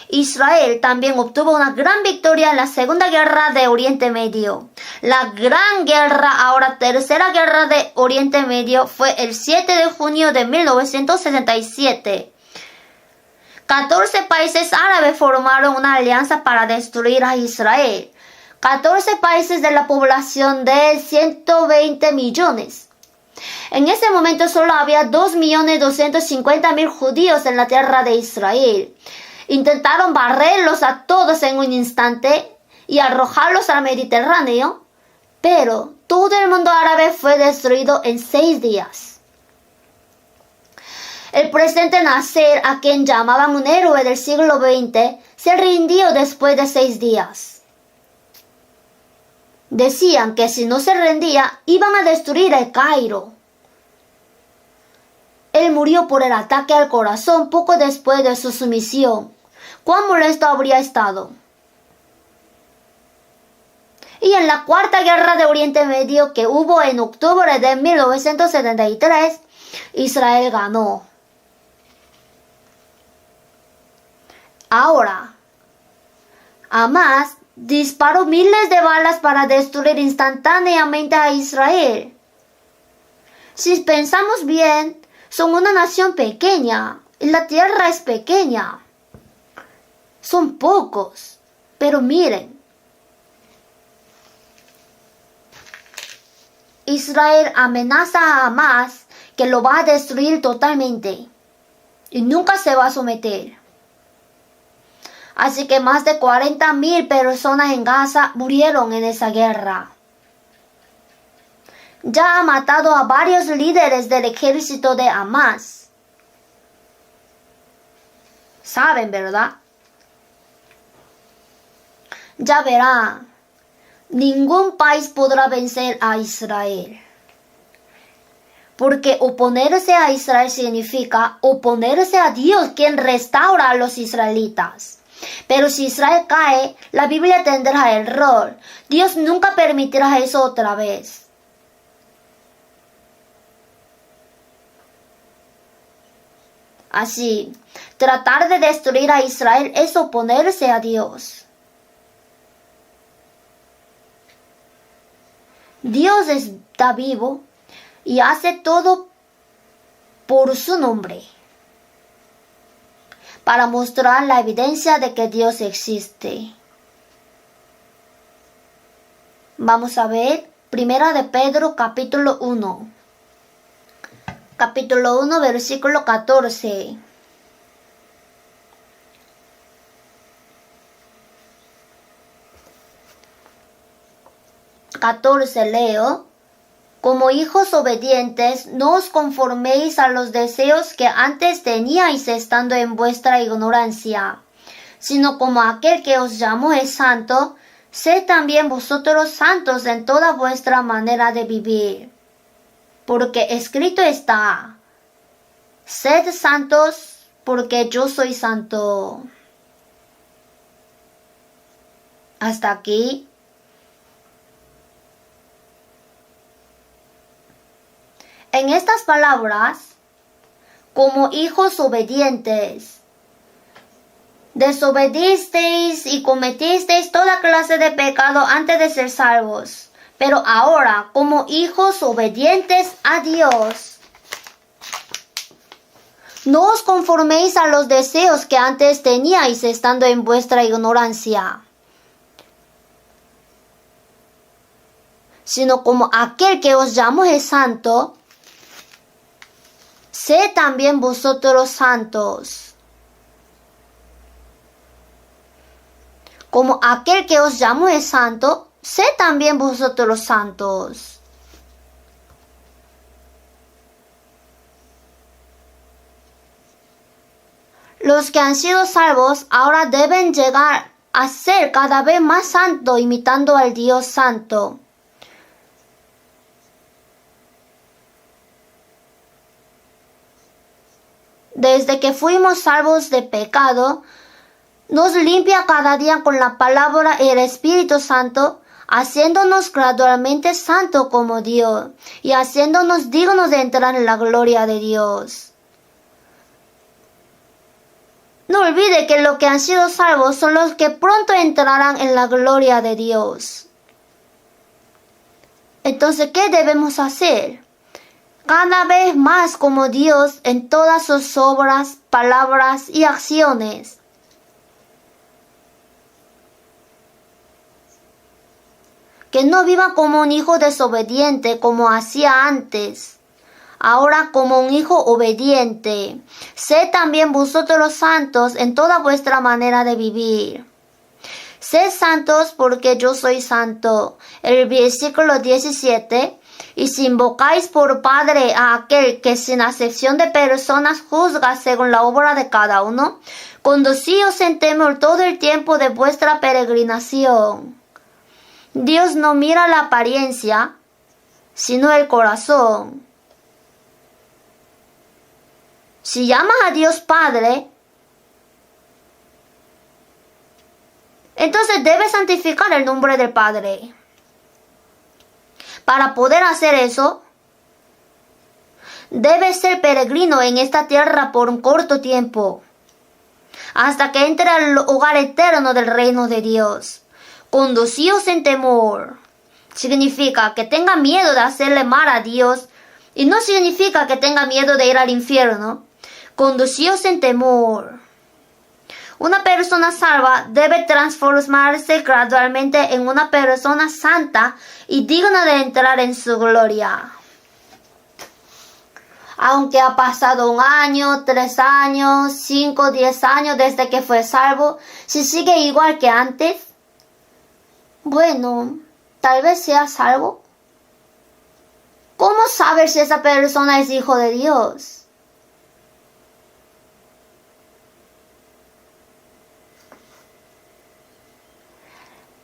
Israel también obtuvo una gran victoria en la Segunda Guerra de Oriente Medio. La Gran Guerra, ahora Tercera Guerra de Oriente Medio, fue el 7 de junio de 1967. 14 países árabes formaron una alianza para destruir a Israel. 14 países de la población de 120 millones. En ese momento solo había 2.250.000 judíos en la tierra de Israel. Intentaron barrerlos a todos en un instante y arrojarlos al Mediterráneo, pero todo el mundo árabe fue destruido en 6 días. El presidente Nasser, a quien llamaban un héroe del siglo XX, se rindió después de 6 días. Decían que si no se rendía, iban a destruir el Cairo. Él murió por el ataque al corazón poco después de su sumisión. ¿Cuán molesto habría estado? Y en la Cuarta Guerra de Oriente Medio, que hubo en octubre de 1973, Israel ganó. Ahora, Hamás disparó miles de balas para destruir instantáneamente a Israel. Si pensamos bien, son una nación pequeña y la tierra es pequeña. Son pocos, pero miren. Israel amenaza a Hamás que lo va a destruir totalmente y nunca se va a someter. Así que más de 40.000 personas en Gaza murieron en esa guerra. Ya ha matado a varios líderes del ejército de Hamás. Saben, ¿verdad? Ya verá, ningún país podrá vencer a Israel. Porque oponerse a Israel significa oponerse a Dios, quien restaura a los israelitas. Pero si Israel cae, la Biblia tendrá error. Dios nunca permitirá eso otra vez. Así, tratar de destruir a Israel es oponerse a Dios. Dios está vivo y hace todo por su nombre, para mostrar la evidencia de que Dios existe. Vamos a ver Primera de Pedro capítulo 1. Capítulo 1, versículo 14. Leo. Como hijos obedientes, no os conforméis a los deseos que antes teníais estando en vuestra ignorancia, sino como aquel que os llamó es santo, sed también vosotros santos en toda vuestra manera de vivir. Porque escrito está, sed santos porque yo soy santo. Hasta aquí. En estas palabras, como hijos obedientes, desobedisteis y cometisteis toda clase de pecado antes de ser salvos. Pero ahora, como hijos obedientes a Dios, no os conforméis a los deseos que antes teníais estando en vuestra ignorancia, sino como aquel que os llamó es santo, sed también vosotros santos. Como aquel que os llamó es santo, sed también vosotros santos. Los que han sido salvos ahora deben llegar a ser cada vez más santos, imitando al Dios santo. Desde que fuimos salvos de pecado, nos limpia cada día con la palabra y el Espíritu Santo, haciéndonos gradualmente santos como Dios y haciéndonos dignos de entrar en la gloria de Dios. No olvide que los que han sido salvos son los que pronto entrarán en la gloria de Dios. Entonces, ¿qué debemos hacer? Cada vez más como Dios en todas sus obras, palabras y acciones. Que no viva como un hijo desobediente como hacía antes. Ahora como un hijo obediente. Sed también vosotros santos en toda vuestra manera de vivir. Sed santos porque yo soy santo. El versículo 17. Y si invocáis por Padre a aquel que sin acepción de personas juzga según la obra de cada uno, conducíos en temor todo el tiempo de vuestra peregrinación. Dios no mira la apariencia, sino el corazón. Si llamas a Dios Padre, entonces debes santificar el nombre del Padre. Para poder hacer eso, debes ser peregrino en esta tierra por un corto tiempo, hasta que entre al hogar eterno del reino de Dios. Conducíos en temor. Significa que tenga miedo de hacerle mal a Dios y no significa que tenga miedo de ir al infierno. Conducíos en temor. Una persona salva debe transformarse gradualmente en una persona santa y digna de entrar en su gloria. Aunque ha pasado 1 año, 3 años, 5, 10 años desde que fue salvo, si sigue igual que antes, bueno, tal vez sea salvo. ¿Cómo saber si esa persona es hijo de Dios?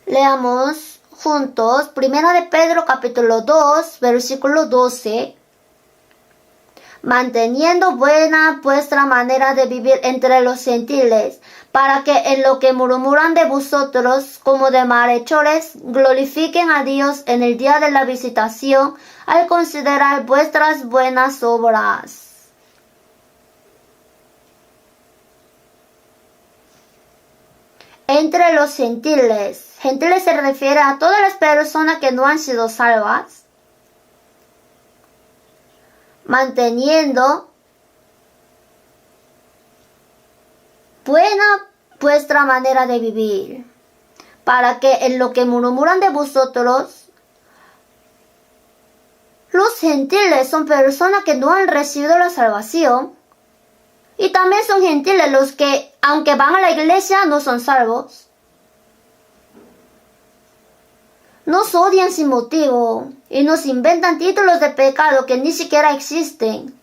Leamos juntos Primera de Pedro capítulo 2, versículo 12. Manteniendo buena vuestra manera de vivir entre los gentiles, para que en lo que murmuran de vosotros como de malhechores, glorifiquen a Dios en el día de la visitación, al considerar vuestras buenas obras. Entre los gentiles. Gentiles se refiere a todas las personas que no han sido salvas. manteniendo buena vuestra manera de vivir, para que en lo que murmuran de vosotros, los gentiles son personas que no han recibido la salvación, y también son gentiles los que, aunque van a la iglesia, no son salvos. Nos odian sin motivo y nos inventan títulos de pecado que ni siquiera existen.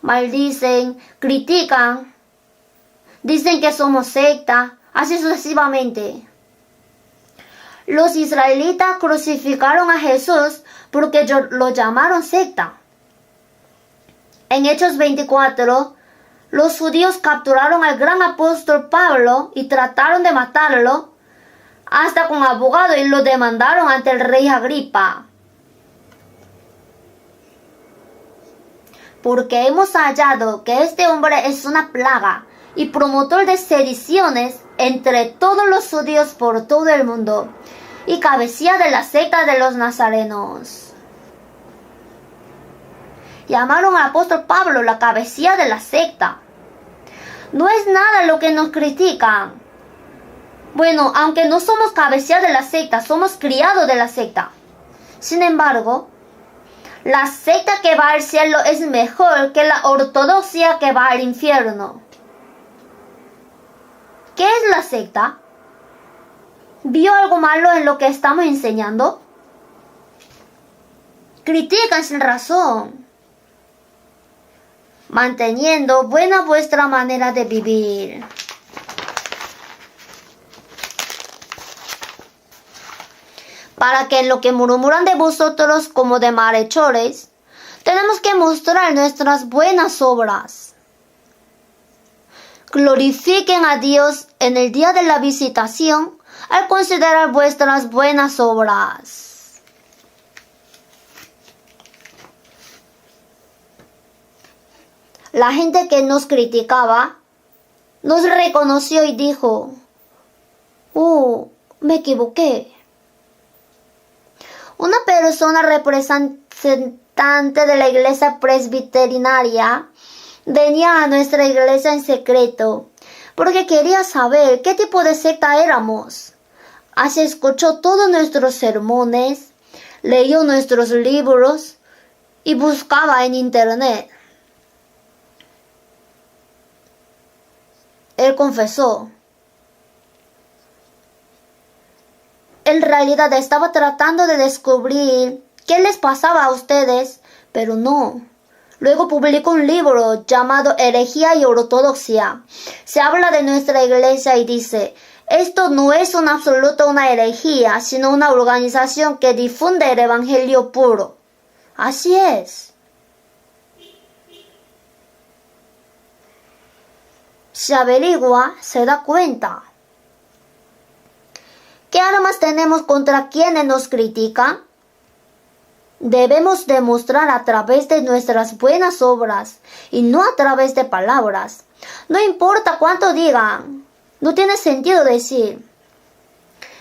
Maldicen, critican, dicen que somos secta, así sucesivamente. Los israelitas crucificaron a Jesús porque lo llamaron secta. En Hechos 24, los judíos capturaron al gran apóstol Pablo y trataron de matarlo, hasta con abogado, y lo demandaron ante el rey Agripa. Porque hemos hallado que este hombre es una plaga y promotor de sediciones entre todos los judíos por todo el mundo, y cabecilla de la secta de los nazarenos. Llamaron al apóstol Pablo la cabecilla de la secta. No es nada lo que nos critican. Bueno, aunque no somos cabecilla de la secta, somos criados de la secta. Sin embargo, la secta que va al cielo es mejor que la ortodoxia que va al infierno. ¿Qué es la secta? ¿Vio algo malo en lo que estamos enseñando? Critican sin razón, manteniendo buena vuestra manera de vivir. Para que en lo que murmuran de vosotros como de malhechores, tenemos que mostrar nuestras buenas obras. Glorifiquen a Dios en el día de la visitación al considerar vuestras buenas obras. La gente que nos criticaba nos reconoció y dijo: me equivoqué. Una persona representante de la iglesia presbiteriana venía a nuestra iglesia en secreto porque quería saber qué tipo de secta éramos. Así escuchó todos nuestros sermones, leyó nuestros libros y buscaba en internet. Él confesó: en realidad estaba tratando de descubrir qué les pasaba a ustedes, pero no. Luego publicó un libro llamado Herejía y Ortodoxia. Se habla de nuestra iglesia y dice: esto no es en absoluto una herejía, sino una organización que difunde el evangelio puro. Así es. Se averigua, se da cuenta. ¿Qué armas tenemos contra quienes nos critican? Debemos demostrar a través de nuestras buenas obras y no a través de palabras. No importa cuánto digan, no tiene sentido decir.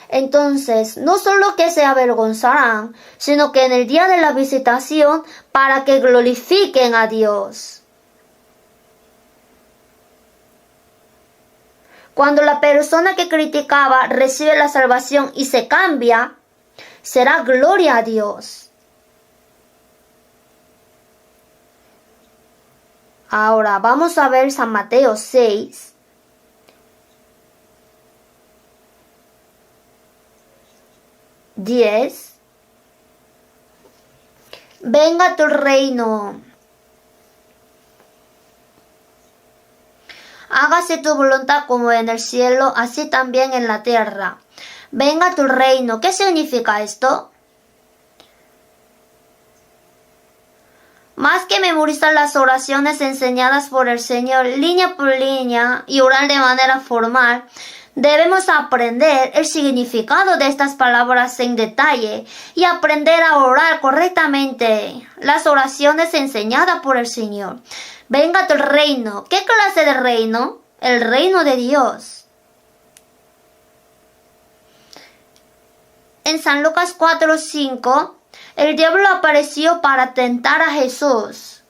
Entonces, no solo que se avergonzarán, sino que en el día de la visitación, para que glorifiquen a Dios. Cuando la persona que criticaba recibe la salvación y se cambia, será gloria a Dios. Ahora vamos a ver San Mateo 6. Venga tu reino. Hágase tu voluntad como en el cielo, así también en la tierra. Venga tu reino. ¿Qué significa esto? Más que memorizar las oraciones enseñadas por el Señor línea por línea y orar de manera formal, debemos aprender el significado de estas palabras en detalle y aprender a orar correctamente las oraciones enseñadas por el Señor. Venga tu reino. ¿Qué clase de reino? El reino de Dios. En San Lucas 4:5, el diablo apareció para tentar a Jesús.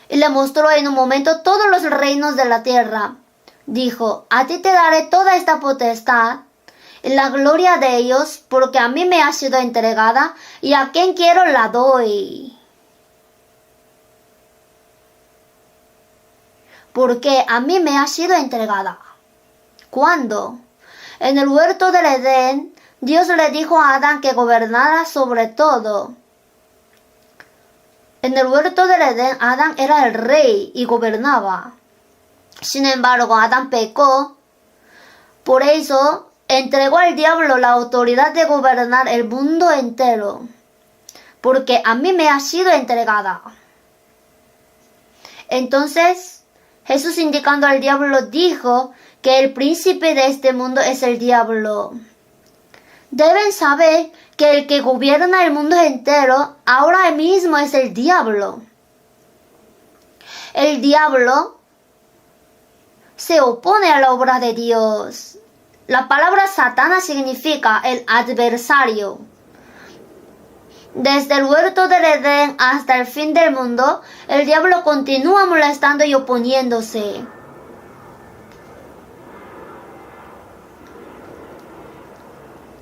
y le mostró en un momento todos los reinos de la tierra. Dijo, a ti te daré toda esta potestad y la gloria de ellos, porque a mí me ha sido entregada y a quien quiero la doy. Porque a mí me ha sido entregada. ¿Cuándo? En el huerto del Edén, Dios le dijo a Adán que gobernara sobre todo. En el huerto del Edén, Adán era el rey y gobernaba. Sin embargo, Adán pecó. Por eso, entregó al diablo la autoridad de gobernar el mundo entero. Porque a mí me ha sido entregada. Entonces, Jesús, indicando al diablo, dijo que el príncipe de este mundo es el diablo. Deben saber que el que gobierna el mundo entero ahora mismo es el diablo. El diablo se opone a la obra de Dios. La palabra Satanás significa el adversario. Desde el huerto del Edén hasta el fin del mundo, el diablo continúa molestando y oponiéndose.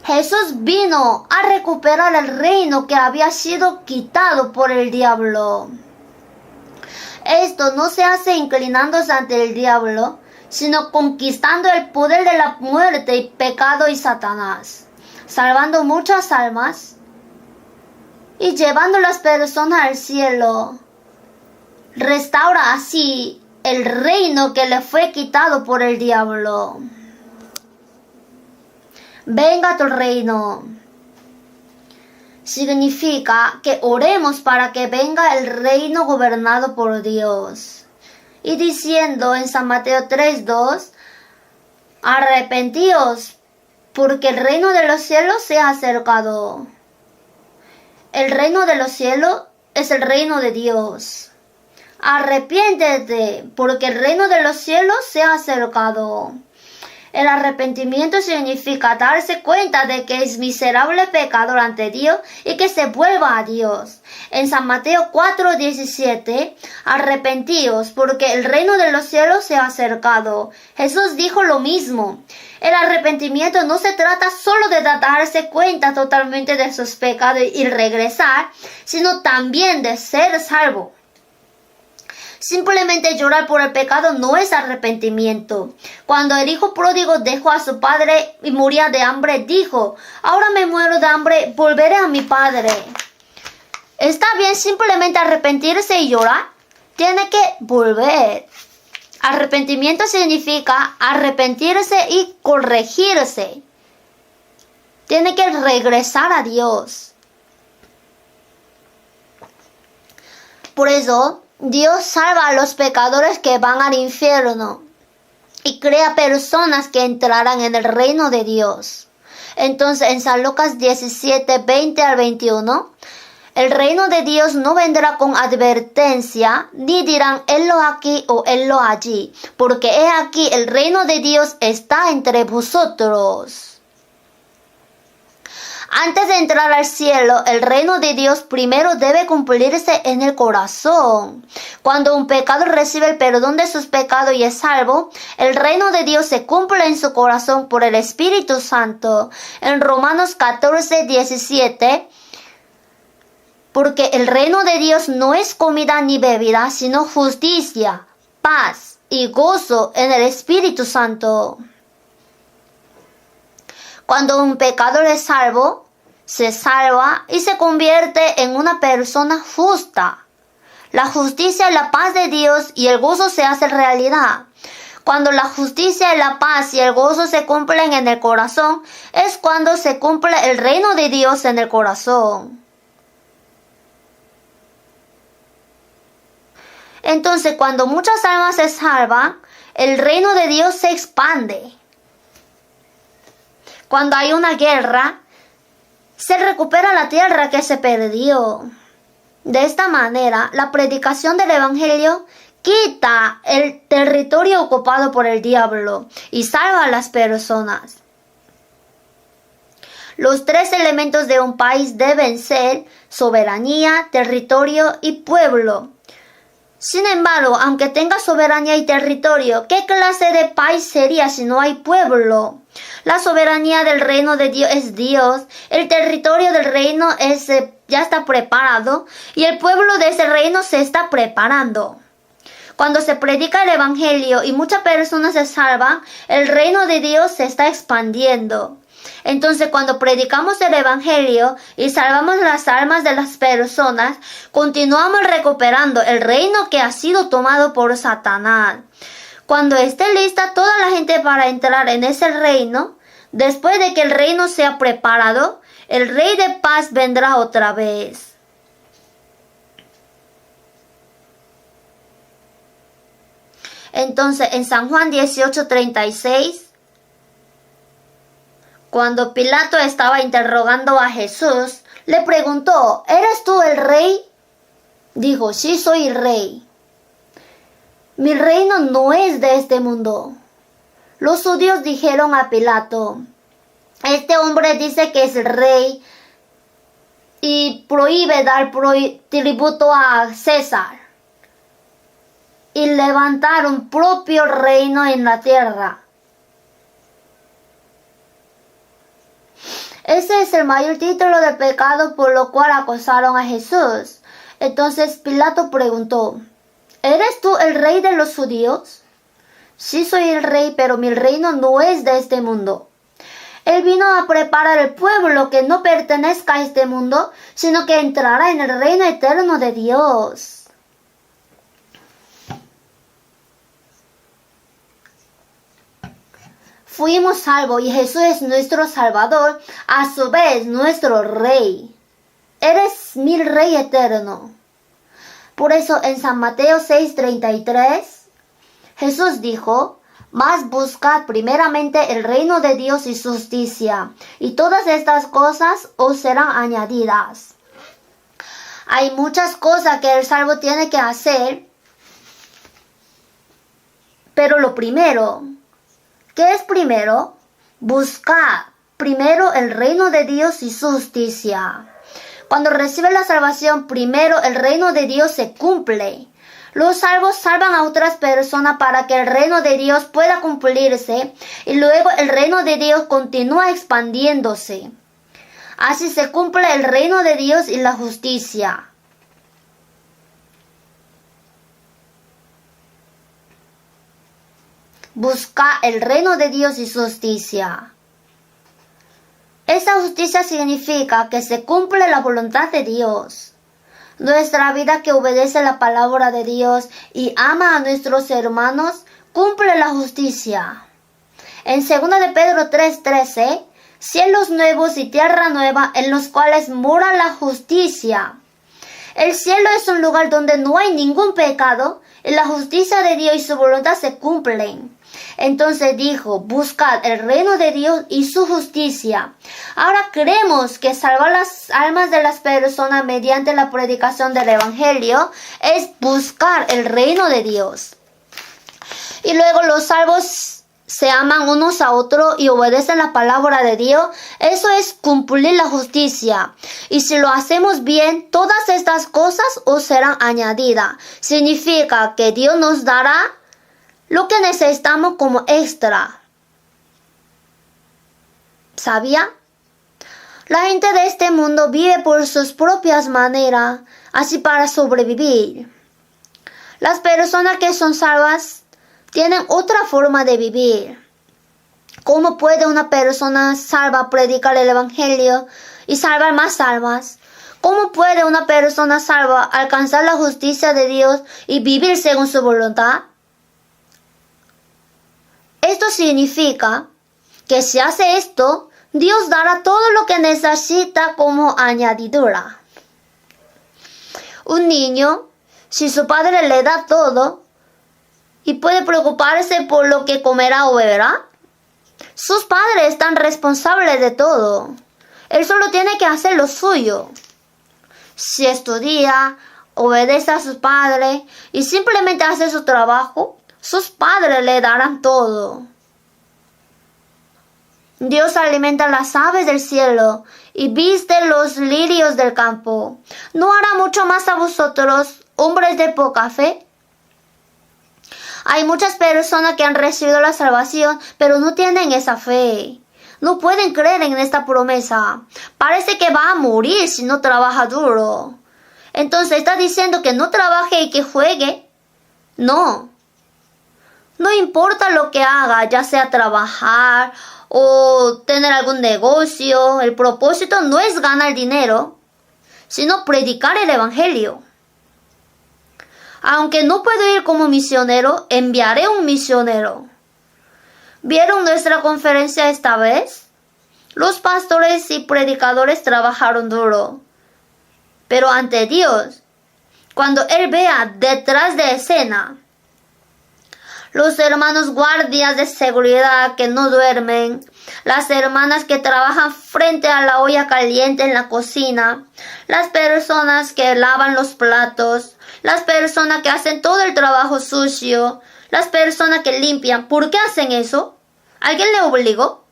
Jesús vino a recuperar el reino que había sido quitado por el diablo. Esto no se hace inclinándose ante el diablo, sino conquistando el poder de la muerte y pecado y Satanás, salvando muchas almas y llevando las personas al cielo. Restaura así el reino que le fue quitado por el diablo. Venga tu reino. Significa que oremos para que venga el reino gobernado por Dios. Y diciendo en San Mateo 3:2, arrepentíos, porque el reino de los cielos se ha acercado. El reino de los cielos es el reino de Dios. Arrepiéntete, porque el reino de los cielos se ha acercado. El arrepentimiento significa darse cuenta de que es miserable pecador ante Dios y que se vuelva a Dios. En San Mateo 4:17, arrepentíos porque el reino de los cielos se ha acercado. Jesús dijo lo mismo. El arrepentimiento no se trata solo de darse cuenta totalmente de sus pecados y regresar, sino también de ser salvo. Simplemente llorar por el pecado no es arrepentimiento. Cuando el hijo pródigo dejó a su padre y moría de hambre, dijo, ahora me muero de hambre, volveré a mi padre. ¿Está bien simplemente arrepentirse y llorar? Tiene que volver. Arrepentimiento significa arrepentirse y corregirse. Tiene que regresar a Dios. Por eso, Dios salva a los pecadores que van al infierno y crea personas que entrarán en el reino de Dios. Entonces en San Lucas 17:20-21, el reino de Dios no vendrá con advertencia, ni dirán helo aquí o helo allí, porque he aquí el reino de Dios está entre vosotros. Antes de entrar al cielo, el reino de Dios primero debe cumplirse en el corazón. Cuando un pecador recibe el perdón de sus pecados y es salvo, el reino de Dios se cumple en su corazón por el Espíritu Santo. En Romanos 14:17, porque el reino de Dios no es comida ni bebida, sino justicia, paz y gozo en el Espíritu Santo. Cuando un pecador es salvo, se salva y se convierte en una persona justa. La justicia y la paz de Dios y el gozo se hacen realidad. Cuando la justicia y la paz y el gozo se cumplen en el corazón, es cuando se cumple el reino de Dios en el corazón. Entonces, cuando muchas almas se salvan, el reino de Dios se expande. Cuando hay una guerra, se recupera la tierra que se perdió. De esta manera, la predicación del Evangelio quita el territorio ocupado por el diablo y salva a las personas. Los tres elementos de un país deben ser soberanía, territorio y pueblo. Sin embargo, aunque tenga soberanía y territorio, ¿qué clase de país sería si no hay pueblo? La soberanía del reino de Dios es Dios, el territorio del reino ya está preparado y el pueblo de ese reino se está preparando. Cuando se predica el evangelio y muchas personas se salvan, el reino de Dios se está expandiendo. Entonces, cuando predicamos el evangelio y salvamos las almas de las personas, continuamos recuperando el reino que ha sido tomado por Satanás. Cuando esté lista toda la gente para entrar en ese reino, después de que el reino sea preparado, el Rey de Paz vendrá otra vez. Entonces, en San Juan 18:36, cuando Pilato estaba interrogando a Jesús, le preguntó, ¿eres tú el rey? Dijo, sí, soy el rey. Mi reino no es de este mundo. Los judíos dijeron a Pilato, este hombre dice que es el rey y prohíbe dar tributo a César y levantar un propio reino en la tierra. Ese es el mayor título de pecado por lo cual acusaron a Jesús. Entonces Pilato preguntó, ¿eres tú el rey de los judíos? Sí, soy el rey, pero mi reino no es de este mundo. Él vino a preparar el pueblo que no pertenezca a este mundo, sino que entrará en el reino eterno de Dios. Fuimos salvos y Jesús es nuestro Salvador, a su vez nuestro Rey. Eres mi Rey eterno. Por eso en San Mateo 6:33, Jesús dijo, mas buscad primeramente el reino de Dios y su justicia, y todas estas cosas os serán añadidas. Hay muchas cosas que el salvo tiene que hacer, pero lo primero, ¿qué es primero? Buscar primero el reino de Dios y su justicia. Cuando recibe la salvación, primero el reino de Dios se cumple. Los salvos salvan a otras personas para que el reino de Dios pueda cumplirse y luego el reino de Dios continúa expandiéndose. Así se cumple el reino de Dios y la justicia. Busca el reino de Dios y su justicia. Esa justicia significa que se cumple la voluntad de Dios. Nuestra vida que obedece la palabra de Dios y ama a nuestros hermanos, cumple la justicia. En 2 de Pedro 3:13, cielos nuevos y tierra nueva en los cuales mora la justicia. El cielo es un lugar donde no hay ningún pecado y la justicia de Dios y su voluntad se cumplen. Entonces dijo, buscad el reino de Dios y su justicia. Ahora creemos que salvar las almas de las personas mediante la predicación del evangelio es buscar el reino de Dios. Y luego los salvos se aman unos a otros y obedecen la palabra de Dios. Eso es cumplir la justicia. Y si lo hacemos bien, todas estas cosas os serán añadidas. Significa que Dios nos dará lo que necesitamos como extra. ¿Sabía? La gente de este mundo vive por sus propias maneras, así para sobrevivir. Las personas que son salvas tienen otra forma de vivir. ¿Cómo puede una persona salva predicar el evangelio y salvar más almas? ¿Cómo puede una persona salva alcanzar la justicia de Dios y vivir según su voluntad? Esto significa que si hace esto, Dios dará todo lo que necesita como añadidura. Un niño, si su padre le da todo, y puede preocuparse por lo que comerá o beberá, sus padres están responsables de todo. Él solo tiene que hacer lo suyo. Si estudia, obedece a sus padres y simplemente hace su trabajo, sus padres le darán todo. Dios alimenta las aves del cielo y viste los lirios del campo. ¿No hará mucho más a vosotros, hombres de poca fe? Hay muchas personas que han recibido la salvación, pero no tienen esa fe. No pueden creer en esta promesa. Parece que va a morir si no trabaja duro. Entonces, ¿está diciendo que no trabaje y que juegue? No. No importa lo que haga, ya sea trabajar o tener algún negocio, el propósito no es ganar dinero, sino predicar el evangelio. Aunque no puedo ir como misionero, enviaré un misionero. ¿Vieron nuestra conferencia esta vez? Los pastores y predicadores trabajaron duro. Pero ante Dios, cuando Él vea detrás de escena, los hermanos guardias de seguridad que no duermen, las hermanas que trabajan frente a la olla caliente en la cocina, las personas que lavan los platos, las personas que hacen todo el trabajo sucio, las personas que limpian, ¿por qué hacen eso? ¿Alguien le obligó?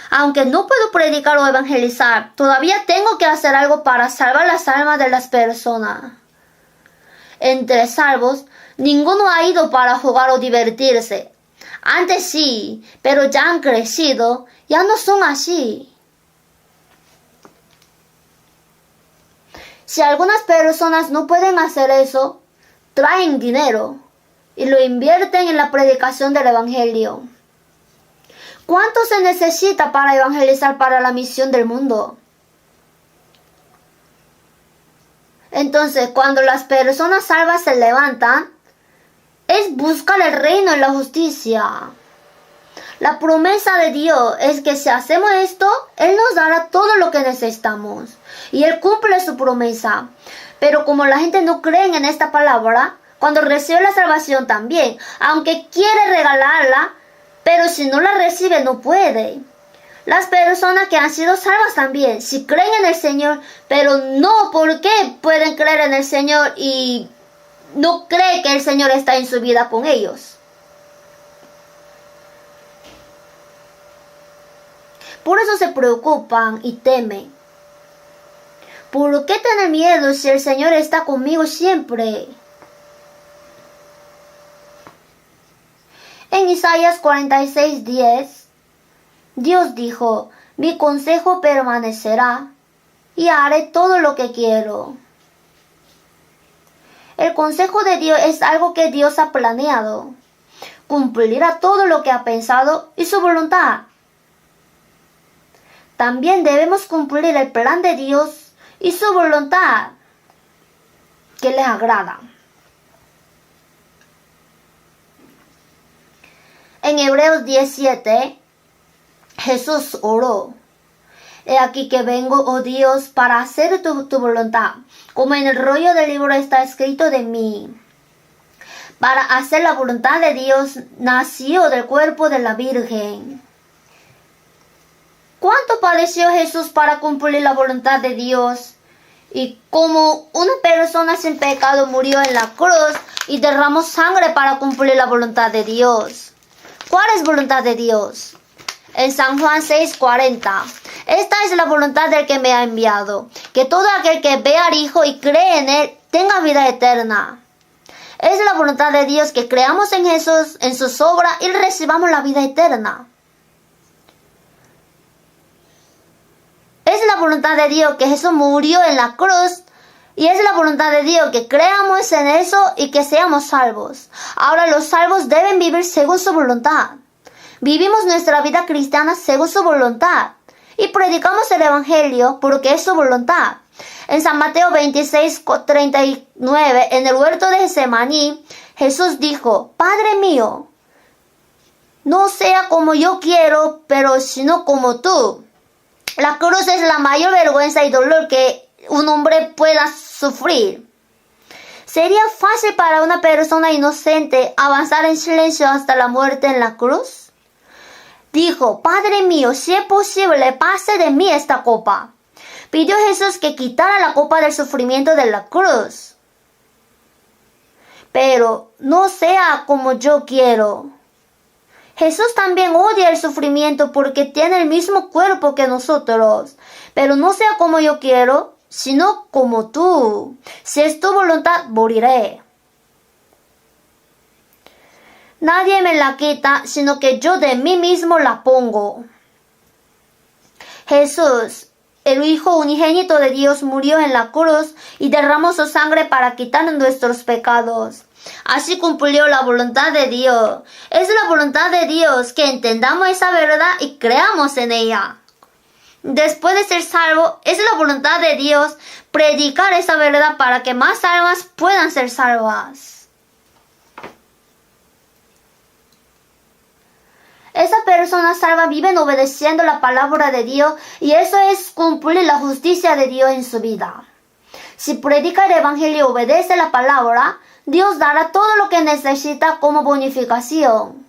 Aunque no puedo predicar o evangelizar, todavía tengo que hacer algo para salvar las almas de las personas. Entre salvos, ninguno ha ido para jugar o divertirse. Antes sí, pero ya han crecido, ya no son así. Si algunas personas no pueden hacer eso, traen dinero y lo invierten en la predicación del evangelio. ¿Cuánto se necesita para evangelizar para la misión del mundo? Entonces, cuando las personas salvas se levantan, es buscar el reino y la justicia. La promesa de Dios es que si hacemos esto, Él nos dará todo lo que necesitamos. Y Él cumple su promesa. Pero como la gente no cree en esta palabra, cuando recibe la salvación también, aunque quiere regalarla, pero si no la recibe no puede. Las personas que han sido salvas también, si creen en el Señor, pero no, ¿por qué pueden creer en el Señor y no creen que el Señor está en su vida con ellos? Por eso se preocupan y temen. ¿Por qué tener miedo si el Señor está conmigo siempre? En Isaías 46:10, Dios dijo, mi consejo permanecerá y haré todo lo que quiero. El consejo de Dios es algo que Dios ha planeado. Cumplirá todo lo que ha pensado y su voluntad. También debemos cumplir el plan de Dios y su voluntad que les agrada. En Hebreos 17, Jesús oró. He aquí que vengo, oh Dios, para hacer tu voluntad, como en el rollo del libro está escrito de mí. Para hacer la voluntad de Dios nació del cuerpo de la Virgen. ¿Cuánto padeció Jesús para cumplir la voluntad de Dios? Y como una persona sin pecado murió en la cruz y derramó sangre para cumplir la voluntad de Dios. ¿Cuál es voluntad de Dios? En San Juan 6:40. Esta es la voluntad del que me ha enviado, que todo aquel que vea al Hijo y cree en Él tenga vida eterna. Es la voluntad de Dios que creamos en Jesús, en sus obras y recibamos la vida eterna. Es la voluntad de Dios que Jesús murió en la cruz y es la voluntad de Dios que creamos en eso y que seamos salvos. Ahora los salvos deben vivir según su voluntad. Vivimos nuestra vida cristiana según su voluntad y predicamos el evangelio porque es su voluntad. En San Mateo 26:39, en el huerto de Getsemaní, Jesús dijo, Padre mío, no sea como yo quiero, pero sino como tú. La cruz es la mayor vergüenza y dolor que un hombre pueda sufrir. ¿Sería fácil para una persona inocente avanzar en silencio hasta la muerte en la cruz? Dijo, Padre mío, si es posible, pase de mí esta copa. Pidió Jesús que quitara la copa del sufrimiento de la cruz. Pero no sea como yo quiero. Jesús también odia el sufrimiento porque tiene el mismo cuerpo que nosotros. Pero no sea como yo quiero, sino como tú. Si es tu voluntad, moriré. Nadie me la quita, sino que yo de mí mismo la pongo. Jesús, el Hijo unigénito de Dios, murió en la cruz y derramó su sangre para quitar nuestros pecados. Así cumplió la voluntad de Dios. Es la voluntad de Dios que entendamos esa verdad y creamos en ella. Después de ser salvo, es la voluntad de Dios predicar esa verdad para que más almas puedan ser salvas. Esa persona salva vive obedeciendo la palabra de Dios y eso es cumplir la justicia de Dios en su vida. Si predica el evangelio y obedece la palabra, Dios dará todo lo que necesita como bonificación.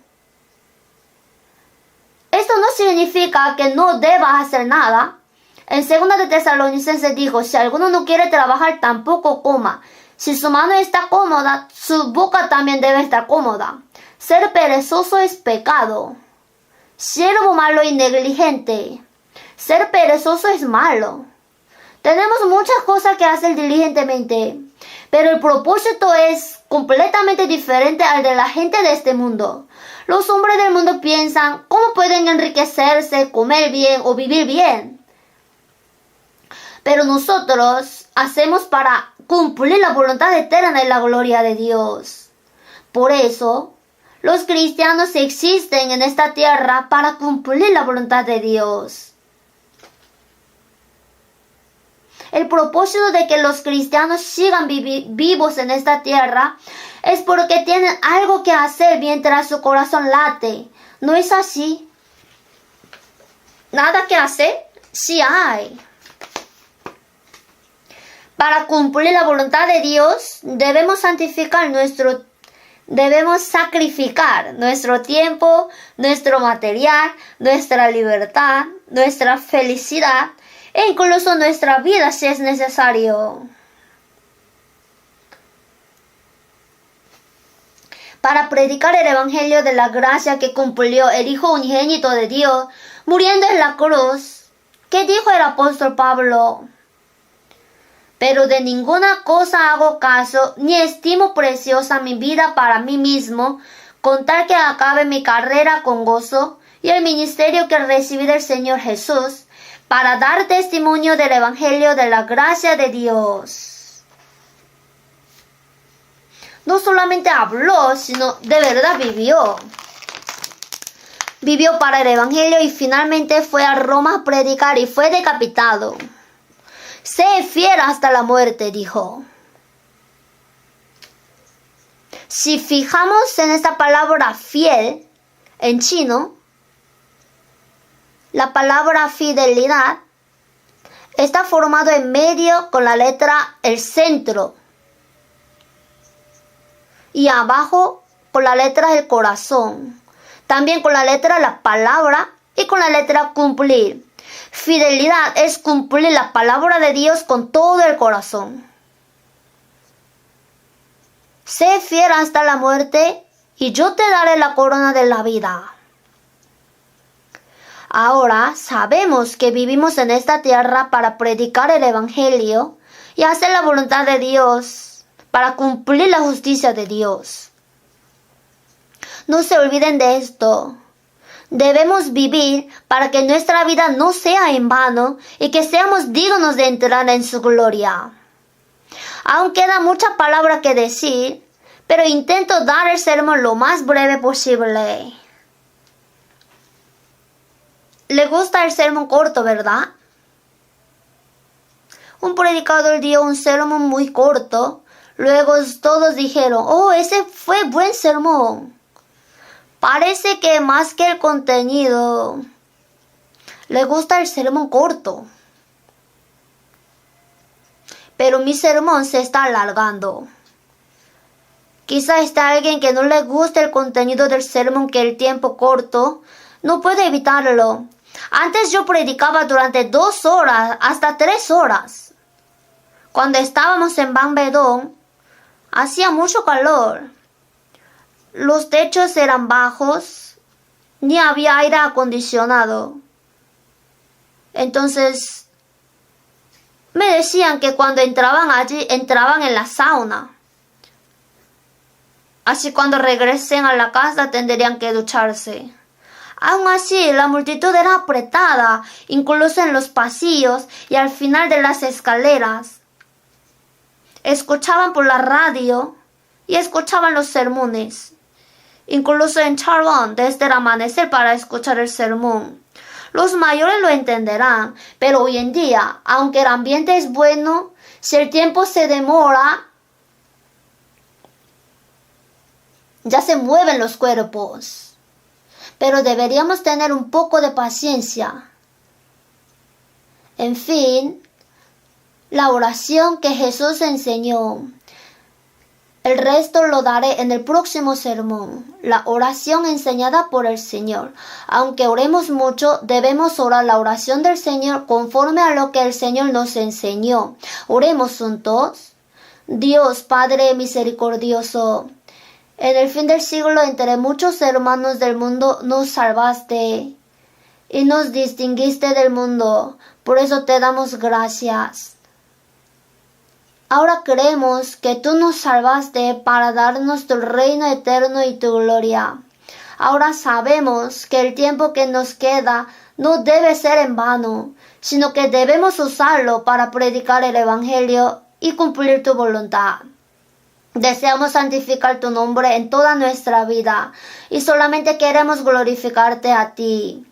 Esto no significa que no debas hacer nada. En 2 de Tesalonicenses dijo, si alguno no quiere trabajar, tampoco coma. Si su mano está cómoda, su boca también debe estar cómoda. Ser perezoso es pecado. Siervo malo y negligente. Ser perezoso es malo. Tenemos muchas cosas que hacer diligentemente, pero el propósito es completamente diferente al de la gente de este mundo. Los hombres del mundo piensan cómo pueden enriquecerse, comer bien o vivir bien. Pero nosotros hacemos para cumplir la voluntad eterna y la gloria de Dios. Por eso, los cristianos existen en esta tierra para cumplir la voluntad de Dios. El propósito de que los cristianos sigan vivos en esta tierra es porque tienen algo que hacer mientras su corazón late. ¿No es así? ¿Nada que hacer? Sí hay. Para cumplir la voluntad de Dios, debemos sacrificar nuestro tiempo, nuestro material, nuestra libertad, nuestra felicidad e incluso nuestra vida si es necesario. Para predicar el evangelio de la gracia que cumplió el Hijo unigénito de Dios, muriendo en la cruz, ¿qué dijo el apóstol Pablo? Pero de ninguna cosa hago caso, ni estimo preciosa mi vida para mí mismo, con tal que acabe mi carrera con gozo y el ministerio que recibí del Señor Jesús, para dar testimonio del evangelio de la gracia de Dios. No solamente habló, sino de verdad vivió. Vivió para el evangelio y finalmente fue a Roma a predicar y fue decapitado. Sé fiel hasta la muerte, dijo. Si fijamos en esta palabra fiel, en chino, la palabra fidelidad está formado en medio con la letra el centro y abajo con la letra el corazón, también con la letra la palabra y con la letra cumplir. Fidelidad es cumplir la palabra de Dios con todo el corazón. Sé fiel hasta la muerte y yo te daré la corona de la vida. Ahora sabemos que vivimos en esta tierra para predicar el evangelio y hacer la voluntad de Dios, para cumplir la justicia de Dios. No se olviden de esto. Debemos vivir para que nuestra vida no sea en vano y que seamos dignos de entrar en su gloria. Aún queda mucha palabra que decir, pero intento dar el sermón lo más breve posible. ¿Le gusta el sermón corto, verdad? Un predicador dio un sermón muy corto. Luego todos dijeron, oh, ese fue buen sermón. Parece que más que el contenido, le gusta el sermón corto. Pero mi sermón se está alargando. Quizá está alguien que no le guste el contenido del sermón que el tiempo corto no puede evitarlo. Antes yo predicaba durante 2 horas, hasta 3 horas. Cuando estábamos en Banbedón, hacía mucho calor. Los techos eran bajos, ni había aire acondicionado. Entonces, me decían que cuando entraban allí, entraban en la sauna. Así cuando regresen a la casa tendrían que ducharse. Aún así, la multitud era apretada, incluso en los pasillos y al final de las escaleras. Escuchaban por la radio y escuchaban los sermones. Incluso en Charlon, desde el amanecer para escuchar el sermón. Los mayores lo entenderán, pero hoy en día, aunque el ambiente es bueno, si el tiempo se demora, ya se mueven los cuerpos. Pero deberíamos tener un poco de paciencia. En fin, la oración que Jesús enseñó. El resto lo daré en el próximo sermón. La oración enseñada por el Señor. Aunque oremos mucho, debemos orar la oración del Señor conforme a lo que el Señor nos enseñó. Oremos juntos. Dios, Padre misericordioso, en el fin del siglo, entre muchos hermanos del mundo, nos salvaste y nos distinguiste del mundo. Por eso te damos gracias. Ahora creemos que tú nos salvaste para darnos tu reino eterno y tu gloria. Ahora sabemos que el tiempo que nos queda no debe ser en vano, sino que debemos usarlo para predicar el Evangelio y cumplir tu voluntad. Deseamos santificar tu nombre en toda nuestra vida y solamente queremos glorificarte a ti.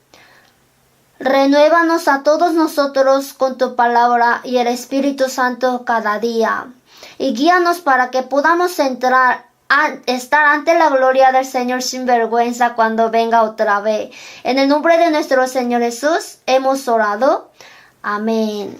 Renuévanos a todos nosotros con tu palabra y el Espíritu Santo cada día. Y guíanos para que podamos estar ante la gloria del Señor sin vergüenza cuando venga otra vez. En el nombre de nuestro Señor Jesús hemos orado. Amén.